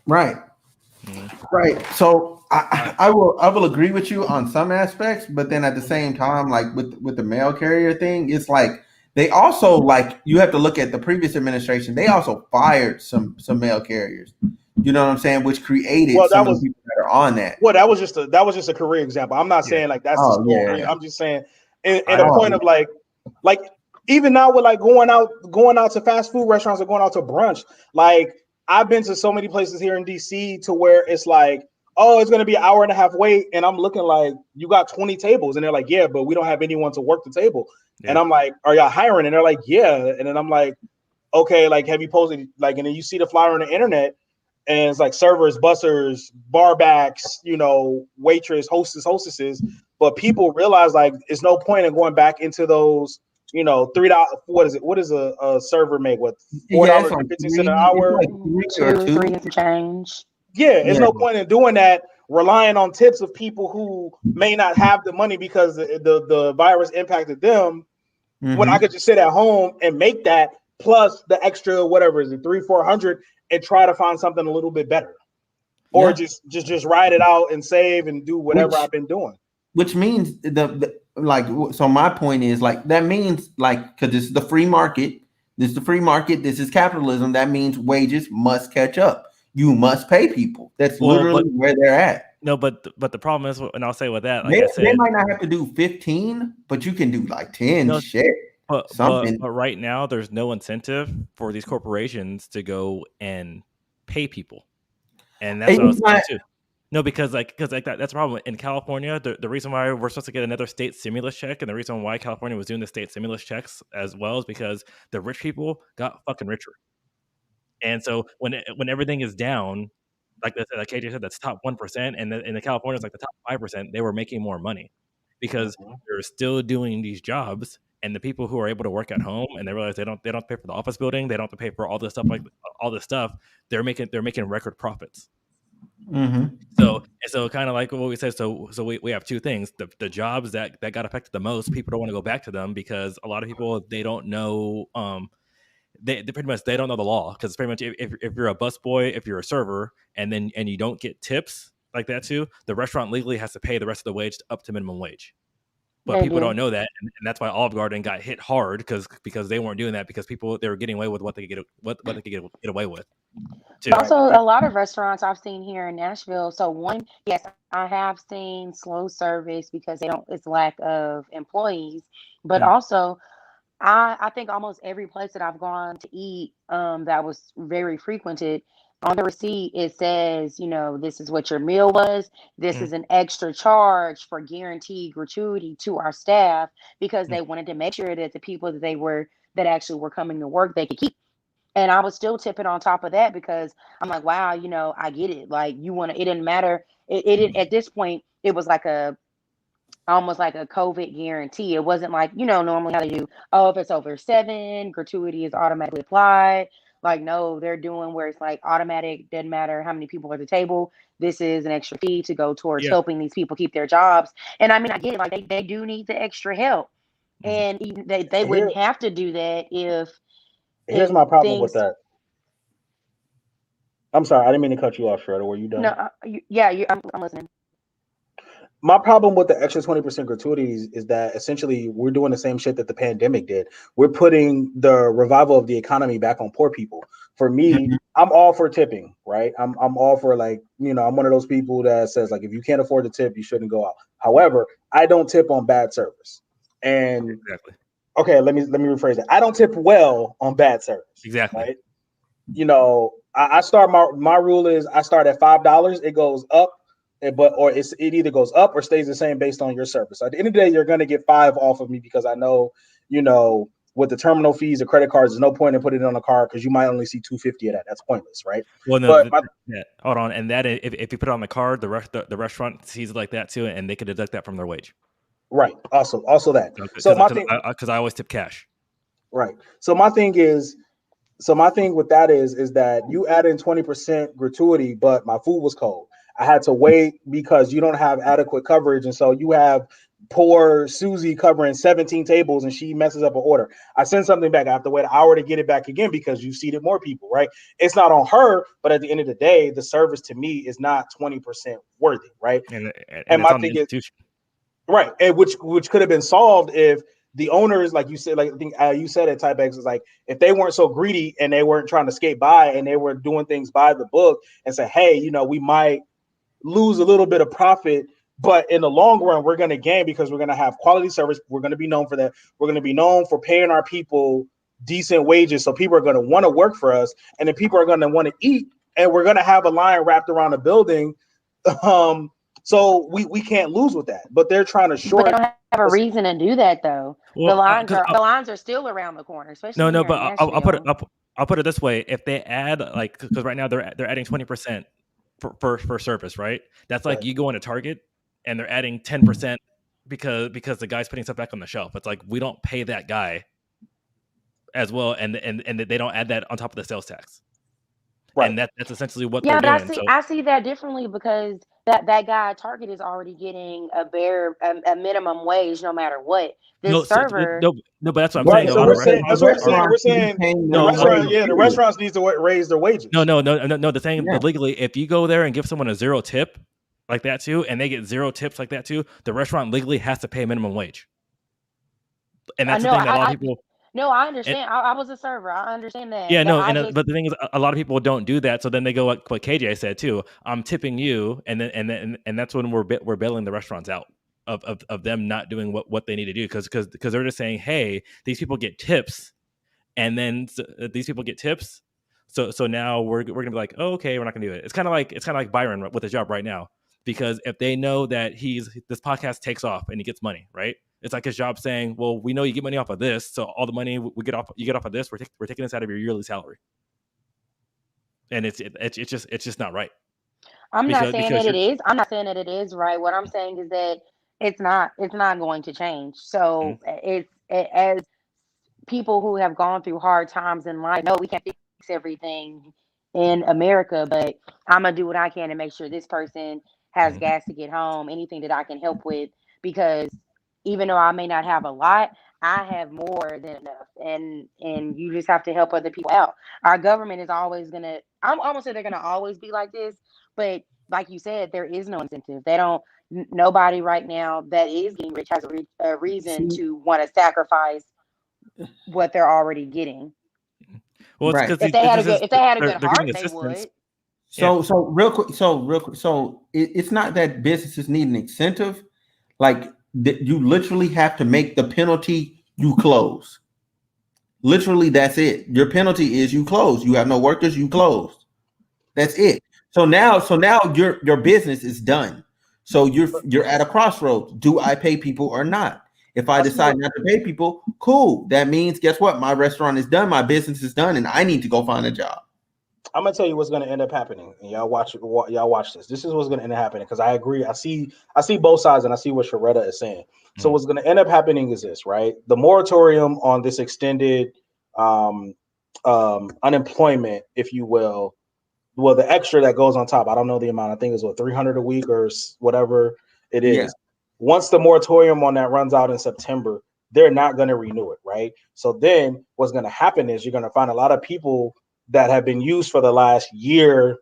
Speaker 1: Right. Right. So I will agree with you on some aspects, but then at the same time, like with the mail carrier thing, it's like they also like you have to look at the previous administration. They also fired some mail carriers. You know what I'm saying? Which created some of the people that are on that.
Speaker 2: Well, that was just a career example. I'm not saying like that's the school. Yeah. I'm just saying in a point of like even now with like going out to fast food restaurants or going out to brunch, like I've been to so many places here in DC to where it's like, oh, it's gonna be an hour and a half wait, and I'm looking like you got 20 tables, and they're like, yeah, but we don't have anyone to work the table. Yeah. And I'm like, are y'all hiring? And they're like, yeah. And then I'm like, okay, like have you posted like, and then you see the flyer on the internet, and it's like servers, bussers, barbacks, waitress, hostesses. But people realize like it's no point in going back into those. $3. What is it? What does a server make? What $4.50 an hour?
Speaker 3: Three change.
Speaker 2: Yeah, there's no point in doing that. Relying on tips of people who may not have the money because the virus impacted them. When I could just sit at home and make that plus the extra whatever is it $300-400 and try to find something a little bit better, or just ride it out and save and do whatever I've been doing.
Speaker 1: Which means so my point is like that means like because this is the free market. This is the free market. This is capitalism. That means wages must catch up. You must pay people. That's literally where they're at.
Speaker 5: No, but the problem is, and I'll say with that,
Speaker 1: like they might not have to do 15, but you can do like 10.
Speaker 5: But right now, there's no incentive for these corporations to go and pay people, and that's what I was saying too. No, because that's the problem in California. The reason why we're supposed to get another state stimulus check, and the reason why California was doing the state stimulus checks as well, is because the rich people got fucking richer. And so when everything is down, like KJ said, that's top 1%, and in the California, it's like the top 5%. They were making more money because they're still doing these jobs, and the people who are able to work at home and they realize they don't pay for the office building, they don't have to pay for all this stuff all this stuff. They're making record profits. So kind of like what we said. So we have two things: the jobs that got affected the most. People don't want to go back to them because a lot of people they don't know. They pretty much they don't know the law because pretty much if you're a busboy, if you're a server, and you don't get tips like that too, the restaurant legally has to pay the rest of the wage up to minimum wage. But people don't know that, and that's why Olive Garden got hit hard because they weren't doing that because they were getting away with what they could get away with.
Speaker 3: Also, a lot of restaurants I've seen here in Nashville. So yes, I have seen slow service because it's lack of employees, but also I think almost every place that I've gone to eat that was very frequented. On the receipt, it says, this is what your meal was. This is an extra charge for guaranteed gratuity to our staff because they wanted to make sure that the people that actually were coming to work, they could keep. And I was still tipping on top of that because I'm like, wow, I get it. Like it didn't matter. It at this point, it was like almost like a COVID guarantee. It wasn't like, normally how they do, if it's over 7, gratuity is automatically applied. Like, no, they're doing where it's like automatic, doesn't matter how many people are at the table. This is an extra fee to go towards helping these people keep their jobs. And I mean, I get it, like they do need the extra help. And even they wouldn't have to do that if.
Speaker 2: Here's my problem with that. I'm sorry, I didn't mean to cut you off, Shredder. Were you done?
Speaker 3: No, I'm listening.
Speaker 2: My problem with the extra 20% gratuities is that essentially we're doing the same shit that the pandemic did. We're putting the revival of the economy back on poor people. For me, I'm all for tipping, right? I'm all for, like, I'm one of those people that says, like, if you can't afford to tip, you shouldn't go out. However, I don't tip on bad service. And
Speaker 5: exactly.
Speaker 2: Okay, let me rephrase it. I don't tip well on bad service.
Speaker 5: Exactly.
Speaker 2: Right? I start my rule is I start at $5. It goes up. It either goes up or stays the same based on your service. At the end of the day, you're going to get $5 off of me because I know, with the terminal fees or credit cards, there's no point in putting it on a card because you might only see $250 of that. That's pointless, right?
Speaker 5: Well, no, hold on. And that if you put it on the card, the restaurant sees it like that too, and they could deduct that from their wage.
Speaker 2: Right. Also that.
Speaker 5: So my thing, because I always tip cash.
Speaker 2: Right. So my thing with that is that you add in 20% gratuity, but my food was cold. I had to wait because you don't have adequate coverage. And so you have poor Susie covering 17 tables and she messes up an order. I send something back. I have to wait an hour to get it back again because you seated more people, right? It's not on her, but at the end of the day, the service to me is not 20% worthy, right?
Speaker 5: And my thing is,
Speaker 2: right. And which could have been solved if the owners, like you said, like I think you said at Typex, is like if they weren't so greedy and they weren't trying to skate by and they were doing things by the book and say, hey, we might lose a little bit of profit, but in the long run, we're going to gain because we're going to have quality service. We're going to be known for that. We're going to be known for paying our people decent wages. So people are going to want to work for us, and then people are going to want to eat, and we're going to have a line wrapped around the building. So we can't lose with that. But they're trying to short.
Speaker 3: But they don't have a reason to do that though. Well, the lines are still around the corner, especially.
Speaker 5: No, but I'll put it this way: if they add because right now they're adding 20%. For service, right? That's like you go into Target and they're adding 10% because the guy's putting stuff back on the shelf. It's like we don't pay that guy as well, and they don't add that on top of the sales tax. Right. And that's essentially what they're doing.
Speaker 3: But I see that differently because that guy at Target is already getting a minimum wage no matter what. Server.
Speaker 5: No, but that's what I'm saying.
Speaker 2: So we're saying the restaurants need to raise their wages.
Speaker 5: No. The thing legally, if you go there and give someone a 0 tip like that too, and they get 0 tips like that too, the restaurant legally has to pay minimum wage. And that's the thing that a lot of people.
Speaker 3: No, I understand. I was a server. I understand that.
Speaker 5: Yeah, but the thing is, a lot of people don't do that. So then they go like what KJ said too. I'm tipping you, and that's when we're bailing the restaurants out of them not doing what they need to do because they're just saying, hey, these people get tips, and then these people get tips. So now we're gonna be like, oh, okay, we're not gonna do it. It's kind of like Byron with his job right now because if they know that this podcast takes off and he gets money, right? It's like his job saying, well, we know you get money off of this, so all the money you get off of this, we're taking this out of your yearly salary, and it's just not right.
Speaker 3: I'm not saying that it is. I'm not saying that it is right. What I'm saying is that it's not going to change. So it's as people who have gone through hard times in life, no, we can't fix everything in America, but I'm gonna do what I can to make sure this person has gas to get home. Anything that I can help with, because even though I may not have a lot, I have more than enough. And you just have to help other people out. Our government is always going to, I'm almost say they're going to always be like this. But like you said, there is no incentive. Nobody right now that is getting rich has a reason to want to sacrifice what they're already getting.
Speaker 5: Well, it's
Speaker 3: if they had a good heart, they would.
Speaker 1: So real quick. So it's not that businesses need an incentive. Like, you literally have to make the penalty you close. Literally, that's it. Your penalty is you close. You have no workers, you close. That's it. So now your business is done. So you're at a crossroads. Do I pay people or not? If I decide not to pay people, cool. That means, guess what? My restaurant is done. My business is done, and I need to go find a job.
Speaker 2: I'm gonna tell you what's gonna end up happening, and y'all watch this. This is what's gonna end up happening because I agree. I see both sides, and I see what Sharetta is saying. So what's gonna end up happening is this, right? The moratorium on this extended unemployment, if you will, the extra that goes on top. I don't know the amount. I think it's $300 a week or whatever it is. Yeah. Once the moratorium on that runs out in September, they're not gonna renew it, right? So then what's gonna happen is you're gonna find a lot of people that have been used for the last year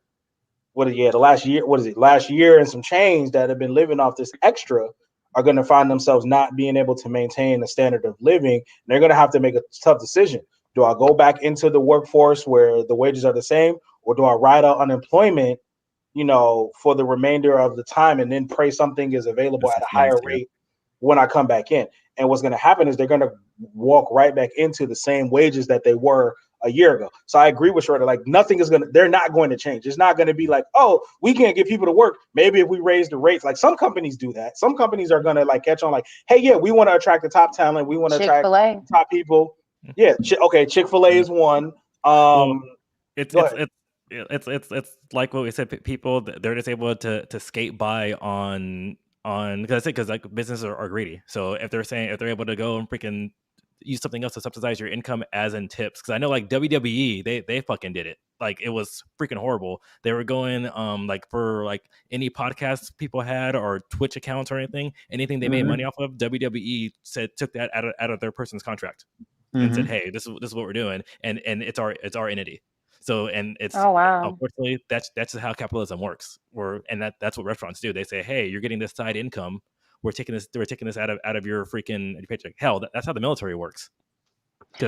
Speaker 2: the last year, last year and some change that have been living off this extra are going to find themselves not being able to maintain a standard of living. And they're going to have to make a tough decision. Do I go back into the workforce where the wages are the same, or do I ride out unemployment, for the remainder of the time and then pray something is available at a higher rate when I come back in? And what's going to happen is they're going to walk right back into the same wages that they were a year ago. So I agree with Shorter. Like they're not going to change. It's not going to be like, oh, we can't get people to work. Maybe if we raise the rates, like some companies do that. Some companies are going to like catch on like, hey, yeah, we want to attract the top talent. We want to attract top people. Yeah. Okay. Chick-fil-A is one.
Speaker 5: It's like what we said. People, they're just able to skate by on because like businesses are greedy. So if they're able to go and freaking use something else to subsidize your income, as in tips, because I know like WWE, they fucking did it. Like it was freaking horrible. They were going like for like any podcasts people had or Twitch accounts or anything they made money off of, WWE took that out of their person's contract and said, hey, this is what we're doing, and it's our entity. So, and it's unfortunately that's just how capitalism works. That's what restaurants do. They say, hey, you're getting this side income. We're taking this out of your freaking paycheck. Hell, that's how the military works.
Speaker 3: I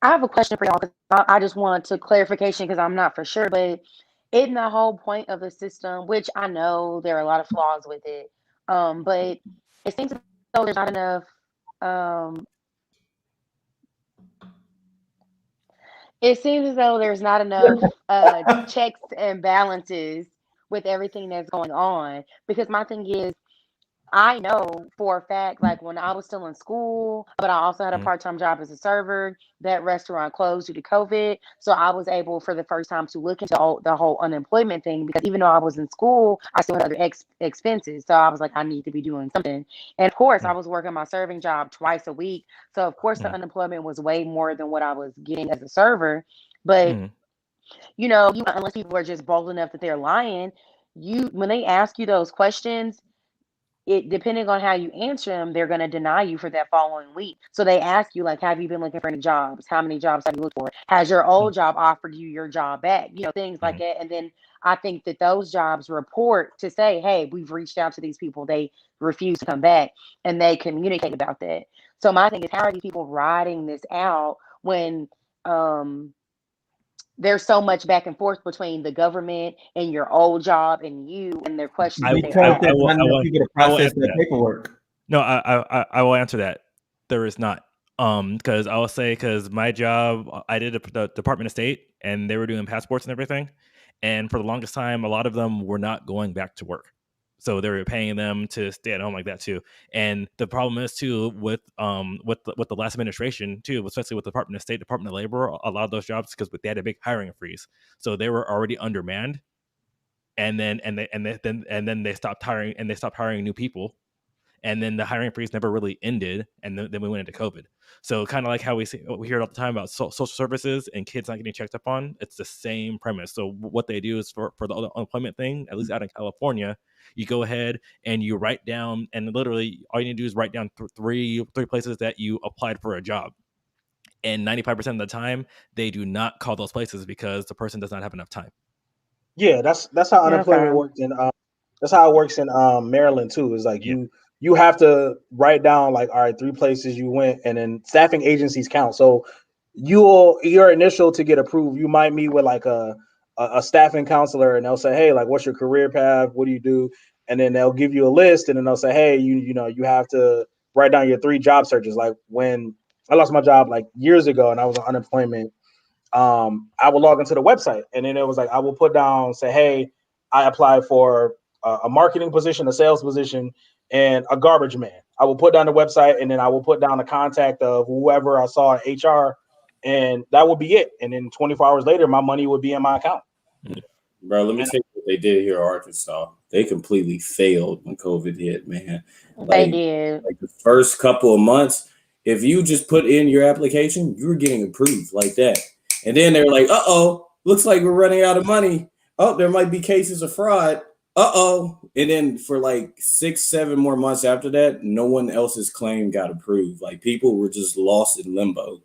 Speaker 3: have a question for y'all. I just want to clarification because I'm not for sure, but isn't the whole point of the system, which I know there are a lot of flaws with it, but it seems as though there's not enough. It seems as though there's not enough checks and balances with everything that's going on. Because my thing is, I know for a fact, like when I was still in school, but I also had a part-time job as a server, that restaurant closed due to COVID. So I was able for the first time to look into the whole unemployment thing, because even though I was in school, I still had other expenses. So I was like, I need to be doing something. And of course, I was working my serving job twice a week. So of course, the unemployment was way more than what I was getting as a server. But, unless people are just bold enough that they're lying, when they ask you those questions, depending on how you answer them, they're going to deny you for that following week. So they ask you, like, have you been looking for any jobs? How many jobs have you looked for? Has your old job offered you your job back? Things like that. And then I think that those jobs report to say, hey, we've reached out to these people. They refuse to come back, and they communicate about that. So my thing is, how are these people riding this out when there's so much back and forth between the government and your old job and you and their questions?
Speaker 5: I will answer that. There is not. Because I will say, because my job, I did the Department of State, and they were doing passports and everything. And for the longest time, a lot of them were not going back to work. So they were paying them to stay at home like that too. And the problem is too with the last administration too, especially with the Department of State, Department of Labor, a lot of those jobs, because they had a big hiring freeze, so they were already undermanned. And then they stopped hiring, and they stopped hiring new people. And then the hiring freeze never really ended, and then we went into COVID. So kind of like how we hear it all the time about social services and kids not getting checked up on. It's the same premise. So what they do is for the unemployment thing, at least out in California, you go ahead and you write down, and literally all you need to do is write down three places that you applied for a job. And 95% of the time, they do not call those places because the person does not have enough time.
Speaker 2: Yeah, that's how unemployment works, and that's how it works in Maryland too. Is like you have to write down like, all right, 3 places you went, and then staffing agencies count. So your initial to get approved, you might meet with like a staffing counselor, and they'll say, hey, like, what's your career path? What do you do? And then they'll give you a list, and then they'll say, hey, you have to write down your 3 job searches. Like when I lost my job like years ago and I was on unemployment, I would log into the website, and then it was like, I will put down, say, hey, I applied for a marketing position, a sales position, and a garbage man. I will put down the website, and then I will put down the contact of whoever I saw in HR, and that would be it. And then 24 hours later, my money would be in my account.
Speaker 6: Bro, let me tell you what they did here in Arkansas. They completely failed when COVID hit, man.
Speaker 3: They did.
Speaker 6: Like the first couple of months, if you just put in your application, you were getting approved like that. And then they were like, looks like we're running out of money. Oh, there might be cases of fraud. And then for like 6-7 more months after that, no one else's claim got approved. Like people were just lost in limbo.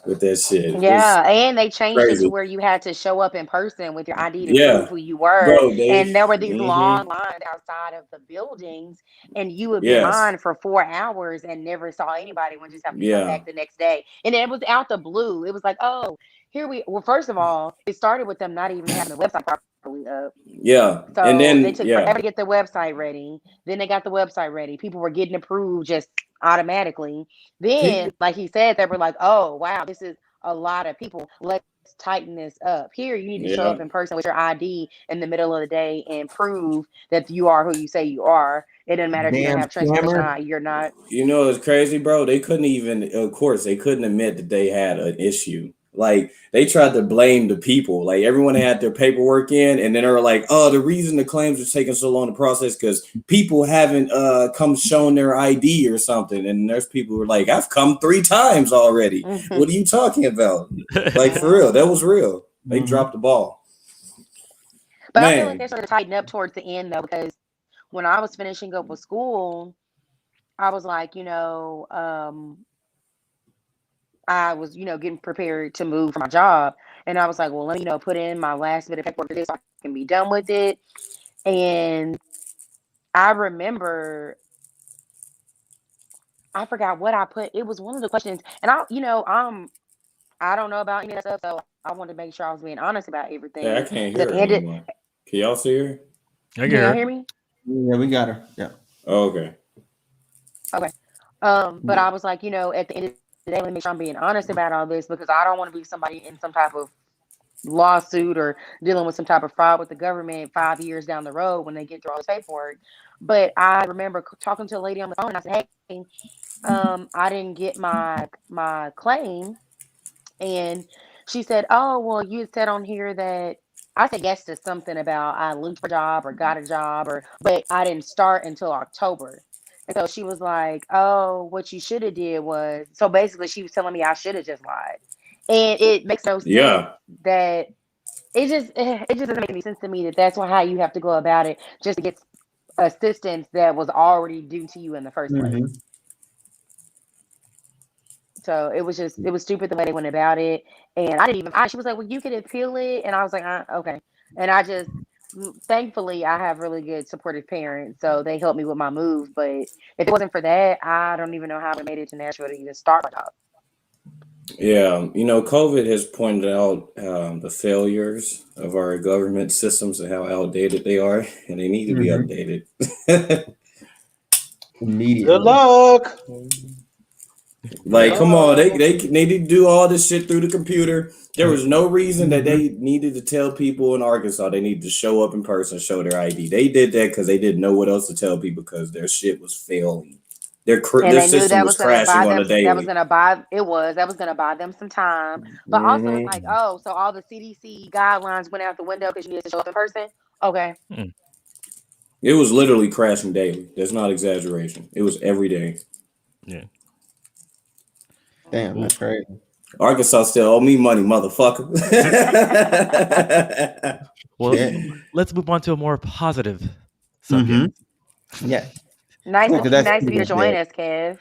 Speaker 6: with that shit.
Speaker 3: Yeah, and they changed it to
Speaker 6: crazy.
Speaker 3: where you had to show up in person with your ID to
Speaker 6: Yeah.
Speaker 3: prove who you were.
Speaker 6: Bro,
Speaker 3: And there were these long lines outside of the buildings, and you would be in line for 4 hours and never saw anybody when just have to come back the next day. And it was out the blue. It was like, oh, well, first of all, it started with them not even having the website properly up.
Speaker 6: Yeah.
Speaker 3: So
Speaker 6: and then
Speaker 3: they took forever to get the website ready. Then they got the website ready. People were getting approved just automatically. Then, like he said, they were like, oh, wow, this is a lot of people. Let's tighten this up. Here, you need to show up in person with your ID in the middle of the day and prove that you are who you say you are. It doesn't matter if you don't have transportation or not. You're not.
Speaker 6: You know, it's crazy, bro. They couldn't even, of course, they couldn't admit that they had an issue. Like, they tried to blame the people. Like, everyone had their paperwork in, and then they were like, oh, the reason the claims are taking so long to process because people haven't come showing their ID or something. And there's people who were like, I've come 3 times already. What are you talking about? Like, for real, that was real. They dropped the ball.
Speaker 3: But I feel like they started to tighten up towards the end, though, because when I was finishing up with school, I was like, I was, getting prepared to move for my job. And I was like, well, let me, put in my last bit of paperwork for this so I can be done with it. And I remember, I forgot what I put. It was one of the questions. And I don't know about any of that stuff. So I wanted to make sure I was being honest about everything.
Speaker 6: Yeah, I can't hear her anymore. Can y'all see her?
Speaker 5: Can
Speaker 3: y'all hear me?
Speaker 1: Yeah, we got her. Yeah.
Speaker 6: Oh, okay.
Speaker 3: Okay. But I was like, at the end of the day, let me make sure I'm being honest about all this because I don't want to be somebody in some type of lawsuit or dealing with some type of fraud with the government 5 years down the road when they get through all this paperwork. But I remember talking to a lady on the phone and I said, hey, I didn't get my claim. And she said, oh, well, you said on here that I said yes to something about I looked for a job or got a job, but I didn't start until October. And so she was like, oh, what you should have did was, so basically she was telling me I should have just lied. And it makes no sense that it just doesn't make any sense to me that that's how you have to go about it just to get assistance that was already due to you in the first place. So it was stupid the way they went about it. And she was like, well, you could appeal it. And I was like, okay. And thankfully I have really good supportive parents. So they helped me with my move. But if it wasn't for that, I don't even know how I made it to Nashville to even start my job.
Speaker 6: Yeah. COVID has pointed out the failures of our government systems and how outdated they are. And they need to be updated.
Speaker 1: Immediately.
Speaker 2: Good luck.
Speaker 6: Like, come on, they need to do all this shit through the computer. There was no reason that they needed to tell people in Arkansas they needed to show up in person, show their ID. They did that because they didn't know what else to tell people because their shit was failing. Their system was crashing on a daily.
Speaker 3: That was going to buy them some time. But also, it's like, oh, so all the CDC guidelines went out the window because you needed to show up in person? Okay.
Speaker 6: It was literally crashing daily. That's not exaggeration. It was every day.
Speaker 5: Yeah.
Speaker 1: Damn, that's crazy.
Speaker 6: Arkansas still owe me money, motherfucker.
Speaker 5: Well, let's move on to a more positive subject.
Speaker 1: Yeah.
Speaker 3: Nice to be join us, Kev.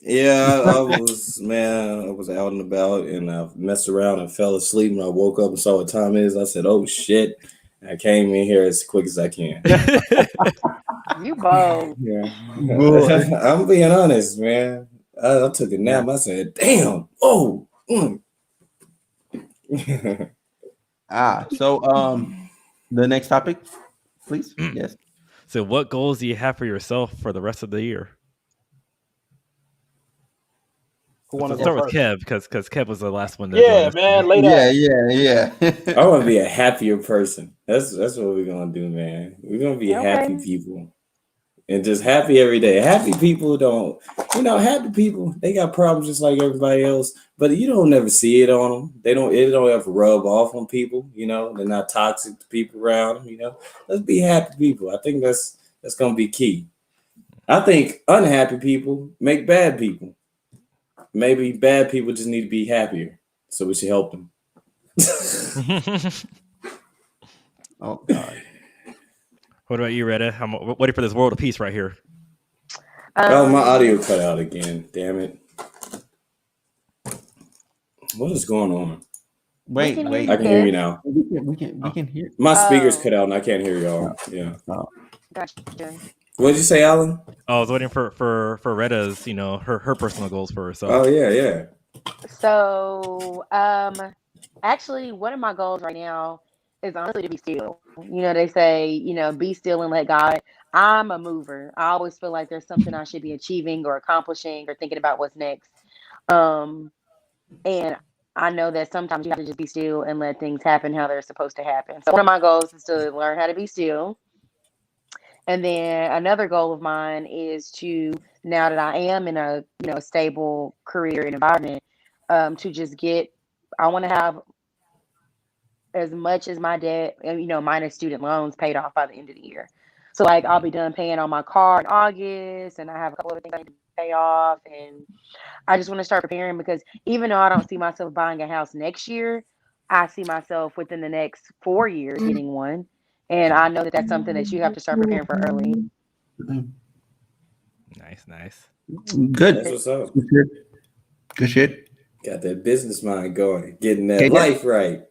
Speaker 6: Yeah, I was out and about and I messed around and fell asleep and I woke up and saw what time it is. I said, oh shit. I came in here as quick as I can.
Speaker 3: You bold.
Speaker 6: Yeah. I'm being honest, man. I took a nap. I said, damn. Oh.
Speaker 1: So the next topic, please. Yes.
Speaker 5: So what goals do you have for yourself for the rest of the year? Let's start with Kev because Kev was the last one.
Speaker 2: Yeah, man.
Speaker 1: Yeah.
Speaker 6: I want to be a happier person. That's what we're gonna do, man. We're gonna be happy people. And just happy every day. Happy people happy people, they got problems just like everybody else, but you don't never see it on them. It don't ever rub off on people, they're not toxic to people around them, Let's be happy people. I think that's going to be key. I think unhappy people make bad people. Maybe bad people just need to be happier, so we should help them.
Speaker 1: Oh, God.
Speaker 5: What about you, Retta? I'm waiting for this world of peace right here.
Speaker 6: My audio cut out again. Damn it. What is going on?
Speaker 1: Wait.
Speaker 6: I can hear you now.
Speaker 1: We can hear.
Speaker 6: My speakers cut out and I can't hear y'all. Yeah.
Speaker 3: Gotcha.
Speaker 6: What did you say, Alan?
Speaker 5: I was waiting for Retta's, her personal goals for herself.
Speaker 6: Oh yeah.
Speaker 3: So, actually, one of my goals right now is honestly to be still. They say, be still and let God. I'm a mover. I always feel like there's something I should be achieving or accomplishing or thinking about what's next. And I know that sometimes you have to just be still and let things happen how they're supposed to happen. So one of my goals is to learn how to be still. And then another goal of mine is to, now that I am in a stable career and environment, to just I want to have as much as my debt, minus student loans, paid off by the end of the year. So like I'll be done paying on my car in August, and I have a couple of things I need to pay off, and I just want to start preparing, because even though I don't see myself buying a house next year, I see myself within the next 4 years getting one. And I know that that's something that you have to start preparing for early.
Speaker 5: Nice.
Speaker 1: Good.
Speaker 6: That's what's up.
Speaker 1: Good shit.
Speaker 6: Got that business mind going, getting that life right.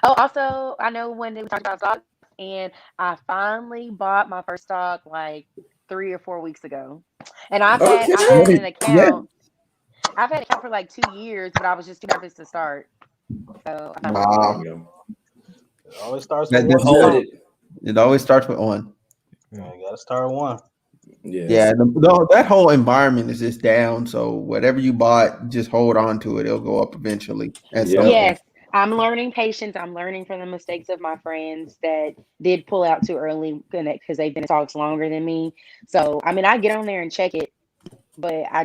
Speaker 3: Oh, also, I know when we talked about stocks, and I finally bought my first stock like 3 or 4 weeks ago. And I've had an account. Yeah. I've had an account for like 2 years, but I was just too nervous to start. So
Speaker 2: it always starts with one.
Speaker 1: It always starts with one.
Speaker 2: You gotta start with one.
Speaker 1: Yeah. That whole environment is just down. So whatever you bought, just hold on to it. It'll go up eventually.
Speaker 3: Yes. I'm learning patience. I'm learning from the mistakes of my friends that did pull out too early because they've been in talks longer than me. So, I mean, I get on there and check it, but I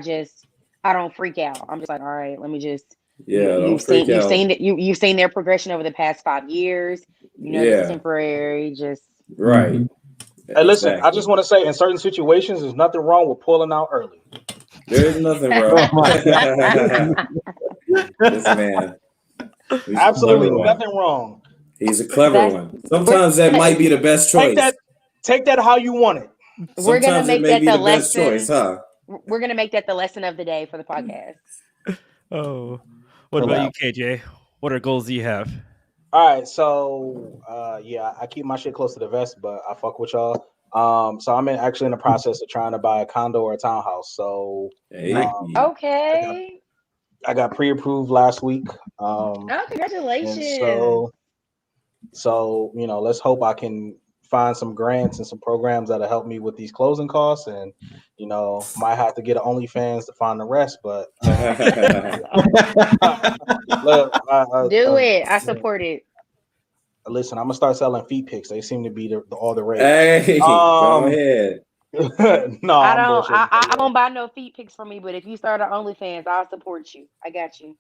Speaker 3: don't freak out. I'm just like, all right, let me just. You've seen their progression over the past 5 years. This is temporary. Just
Speaker 6: right.
Speaker 2: Hey, listen, I just want to say, in certain situations, there's nothing wrong with pulling out early.
Speaker 6: There's nothing wrong. This man.
Speaker 2: Absolutely nothing wrong.
Speaker 6: He's a clever one. Sometimes that might be the best choice.
Speaker 2: Take that how you want it.
Speaker 3: We're going to make that the lesson.
Speaker 6: Choice, huh?
Speaker 3: We're going to make that the lesson of the day for the podcast.
Speaker 5: Oh, what about you, KJ? What are goals you have?
Speaker 2: All right, so I keep my shit close to the vest, but I fuck with y'all. So I'm actually in the process of trying to buy a condo or a townhouse. So
Speaker 3: okay.
Speaker 2: I got pre-approved last week.
Speaker 3: Congratulations.
Speaker 2: So let's hope I can find some grants and some programs that'll help me with these closing costs, and might have to get an OnlyFans to find the rest. But
Speaker 3: do it. I support it.
Speaker 2: Listen, I'm gonna start selling feet pics. They seem to be all the rage.
Speaker 6: Hey, go ahead.
Speaker 2: No,
Speaker 3: I won't buy no feet pics for me, but if you start an OnlyFans, I'll support you. I got you.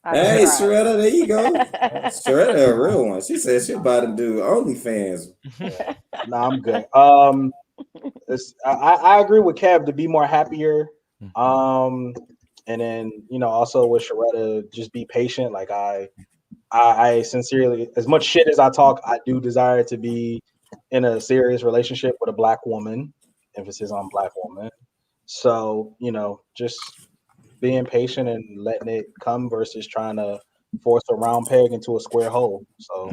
Speaker 6: Hey, Sharetta, there you go. Sharetta, a real one. She said she's about to do OnlyFans.
Speaker 2: No, I'm good. I agree with Kev to be more happier. And then also with Sharetta, just be patient. Like I sincerely, as much shit as I talk, I do desire to be in a serious relationship with a black woman. Emphasis on black woman. So, just being patient and letting it come versus trying to force a round peg into a square hole. So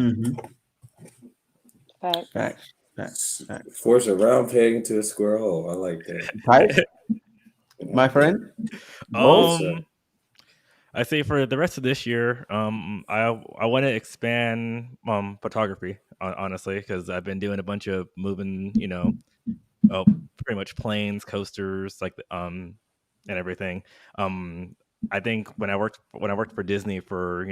Speaker 1: Facts.
Speaker 6: Force a round peg into a square hole. I like that.
Speaker 1: Right? My friend?
Speaker 5: I say for the rest of this year, I want to expand photography, honestly, because I've been doing a bunch of moving, pretty much planes, coasters, and everything. I think when I worked for Disney for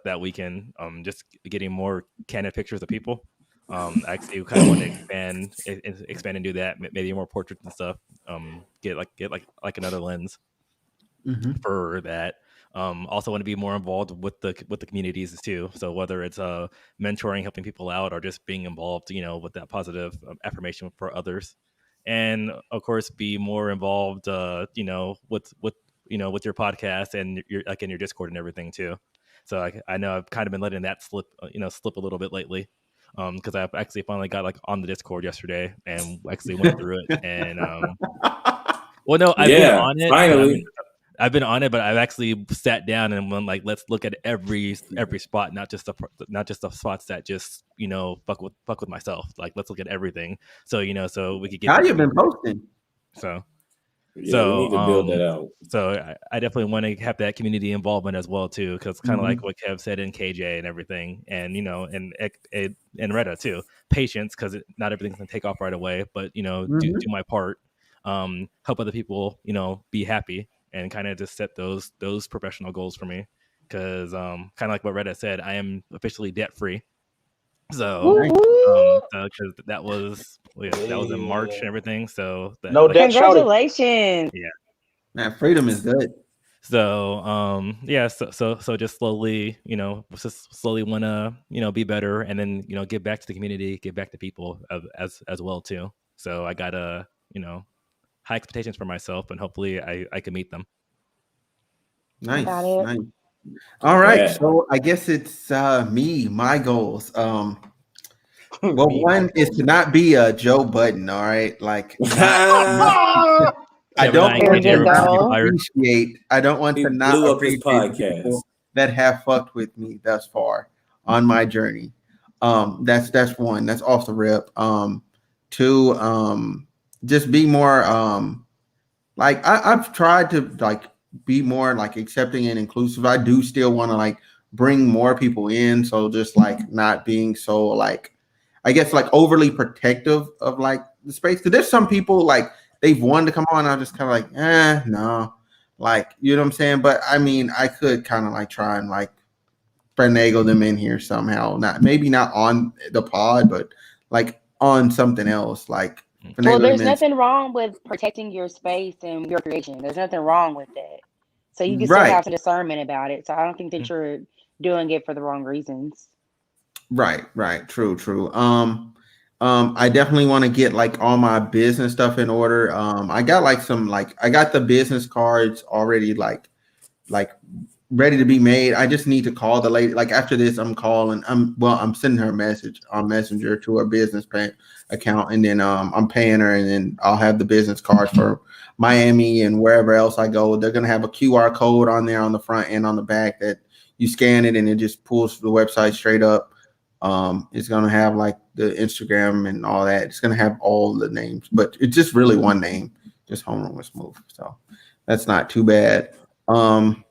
Speaker 5: that weekend, just getting more candid pictures of people. I actually kind of want to expand and do that. Maybe more portraits and stuff. Get another lens for that. Also want to be more involved with the communities too. So whether it's mentoring, helping people out, or just being involved, with that positive affirmation for others. And of course, be more involved, with your podcast and your Discord and everything too. So I know I've kind of been letting that slip a little bit lately, because I've actually finally got on the Discord yesterday and actually went through it. And I've been on it.
Speaker 6: Finally.
Speaker 5: I've been on it, but I've actually sat down and went like, let's look at every spot, not just the spots that just fuck with myself. Like, let's look at everything. So so we could get.
Speaker 1: How you been posting?
Speaker 5: So.
Speaker 6: Yeah, we need to build that out.
Speaker 5: So I definitely want to have that community involvement as well too, because kind of like what Kev said in KJ and everything, and and Retta too. Patience, because not everything's gonna take off right away, but do my part. Help other people, be happy, and kind of just set those professional goals for me, because kind of like what Retta said, I am officially debt free. So, because that was in March and everything. So
Speaker 2: no debt.
Speaker 3: Congratulations.
Speaker 5: Yeah,
Speaker 1: man, freedom is good.
Speaker 5: So, so just slowly, just slowly want to, be better, and then give back to the community, give back to people as well too. So I got high expectations for myself, and hopefully I can meet them.
Speaker 1: Nice. All right, so I guess it's my goals. Well, one is to not be a Joe Budden. All right, like I don't want to not appreciate people that have fucked with me thus far on my journey. That's one. That's off the rip. Two, just be more like I've tried to like be more like accepting and inclusive. I do still want to like bring more people in, so just like not being so like, I guess like overly protective of like the space, because there's some people like they've wanted to come on, I'm just kind of like no, like, you know what I'm saying? But I mean, I could kind of like try and like finagle them in here somehow, maybe not on the pod, but like on something else, like
Speaker 3: well, there's nothing wrong with protecting your space and your creation. There's nothing wrong with that. So you can still have some discernment about it. So I don't think that you're doing it for the wrong reasons. Right.
Speaker 1: True. I definitely want to get like all my business stuff in order. I got like I got the business cards already like ready to be made. I just need to call the lady. Like after this, I'm sending her a message on Messenger to her business account, and then I'm paying her, and then I'll have the business cards for Miami and wherever else I go. They're gonna have a QR code on there on the front and on the back that you scan it and it just pulls the website straight up. It's gonna have like the Instagram and all that. It's gonna have all the names, but it's just really one name, just Homeroom with Smooth. So that's not too bad. I'm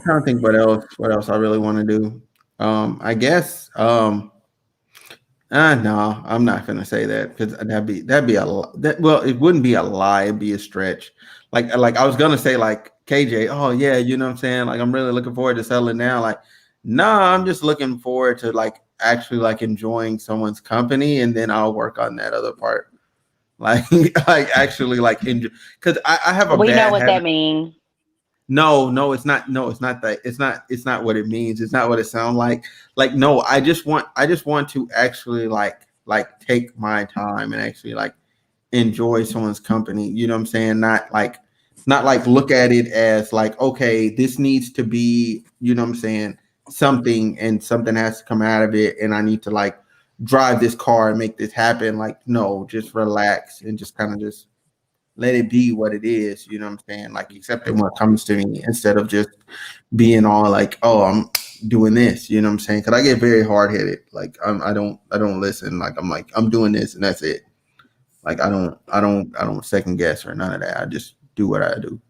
Speaker 1: trying to think what else I really want to do. I guess no, I'm not gonna say that, because that'd be a well, it wouldn't be a lie, it'd be a stretch. Like I was gonna say like KJ, oh yeah, you know what I'm saying? Like I'm really looking forward to settling down. Like, nah, I'm just looking forward to like actually like enjoying someone's company, and then I'll work on that other part. Like actually like enjoy, because I have a
Speaker 3: we
Speaker 1: bad
Speaker 3: know what
Speaker 1: habit.
Speaker 3: that means.
Speaker 1: No, it's not. No, it's not that. It's not what it means. It's not what it sounds like. Like, no, I just want to actually like take my time and actually like enjoy someone's company. You know what I'm saying? Not like look at it as like, okay, this needs to be, you know what I'm saying, something, and something has to come out of it, and I need to like drive this car and make this happen. Like, no, just relax and just kind of just let it be what it is, you know what I'm saying? Like accepting what comes to me, instead of just being all like, oh, I'm doing this, you know what I'm saying? Because I get very hard-headed. Like I don't listen. Like I'm doing this and that's it. Like I don't second guess or none of that. I just do what I do.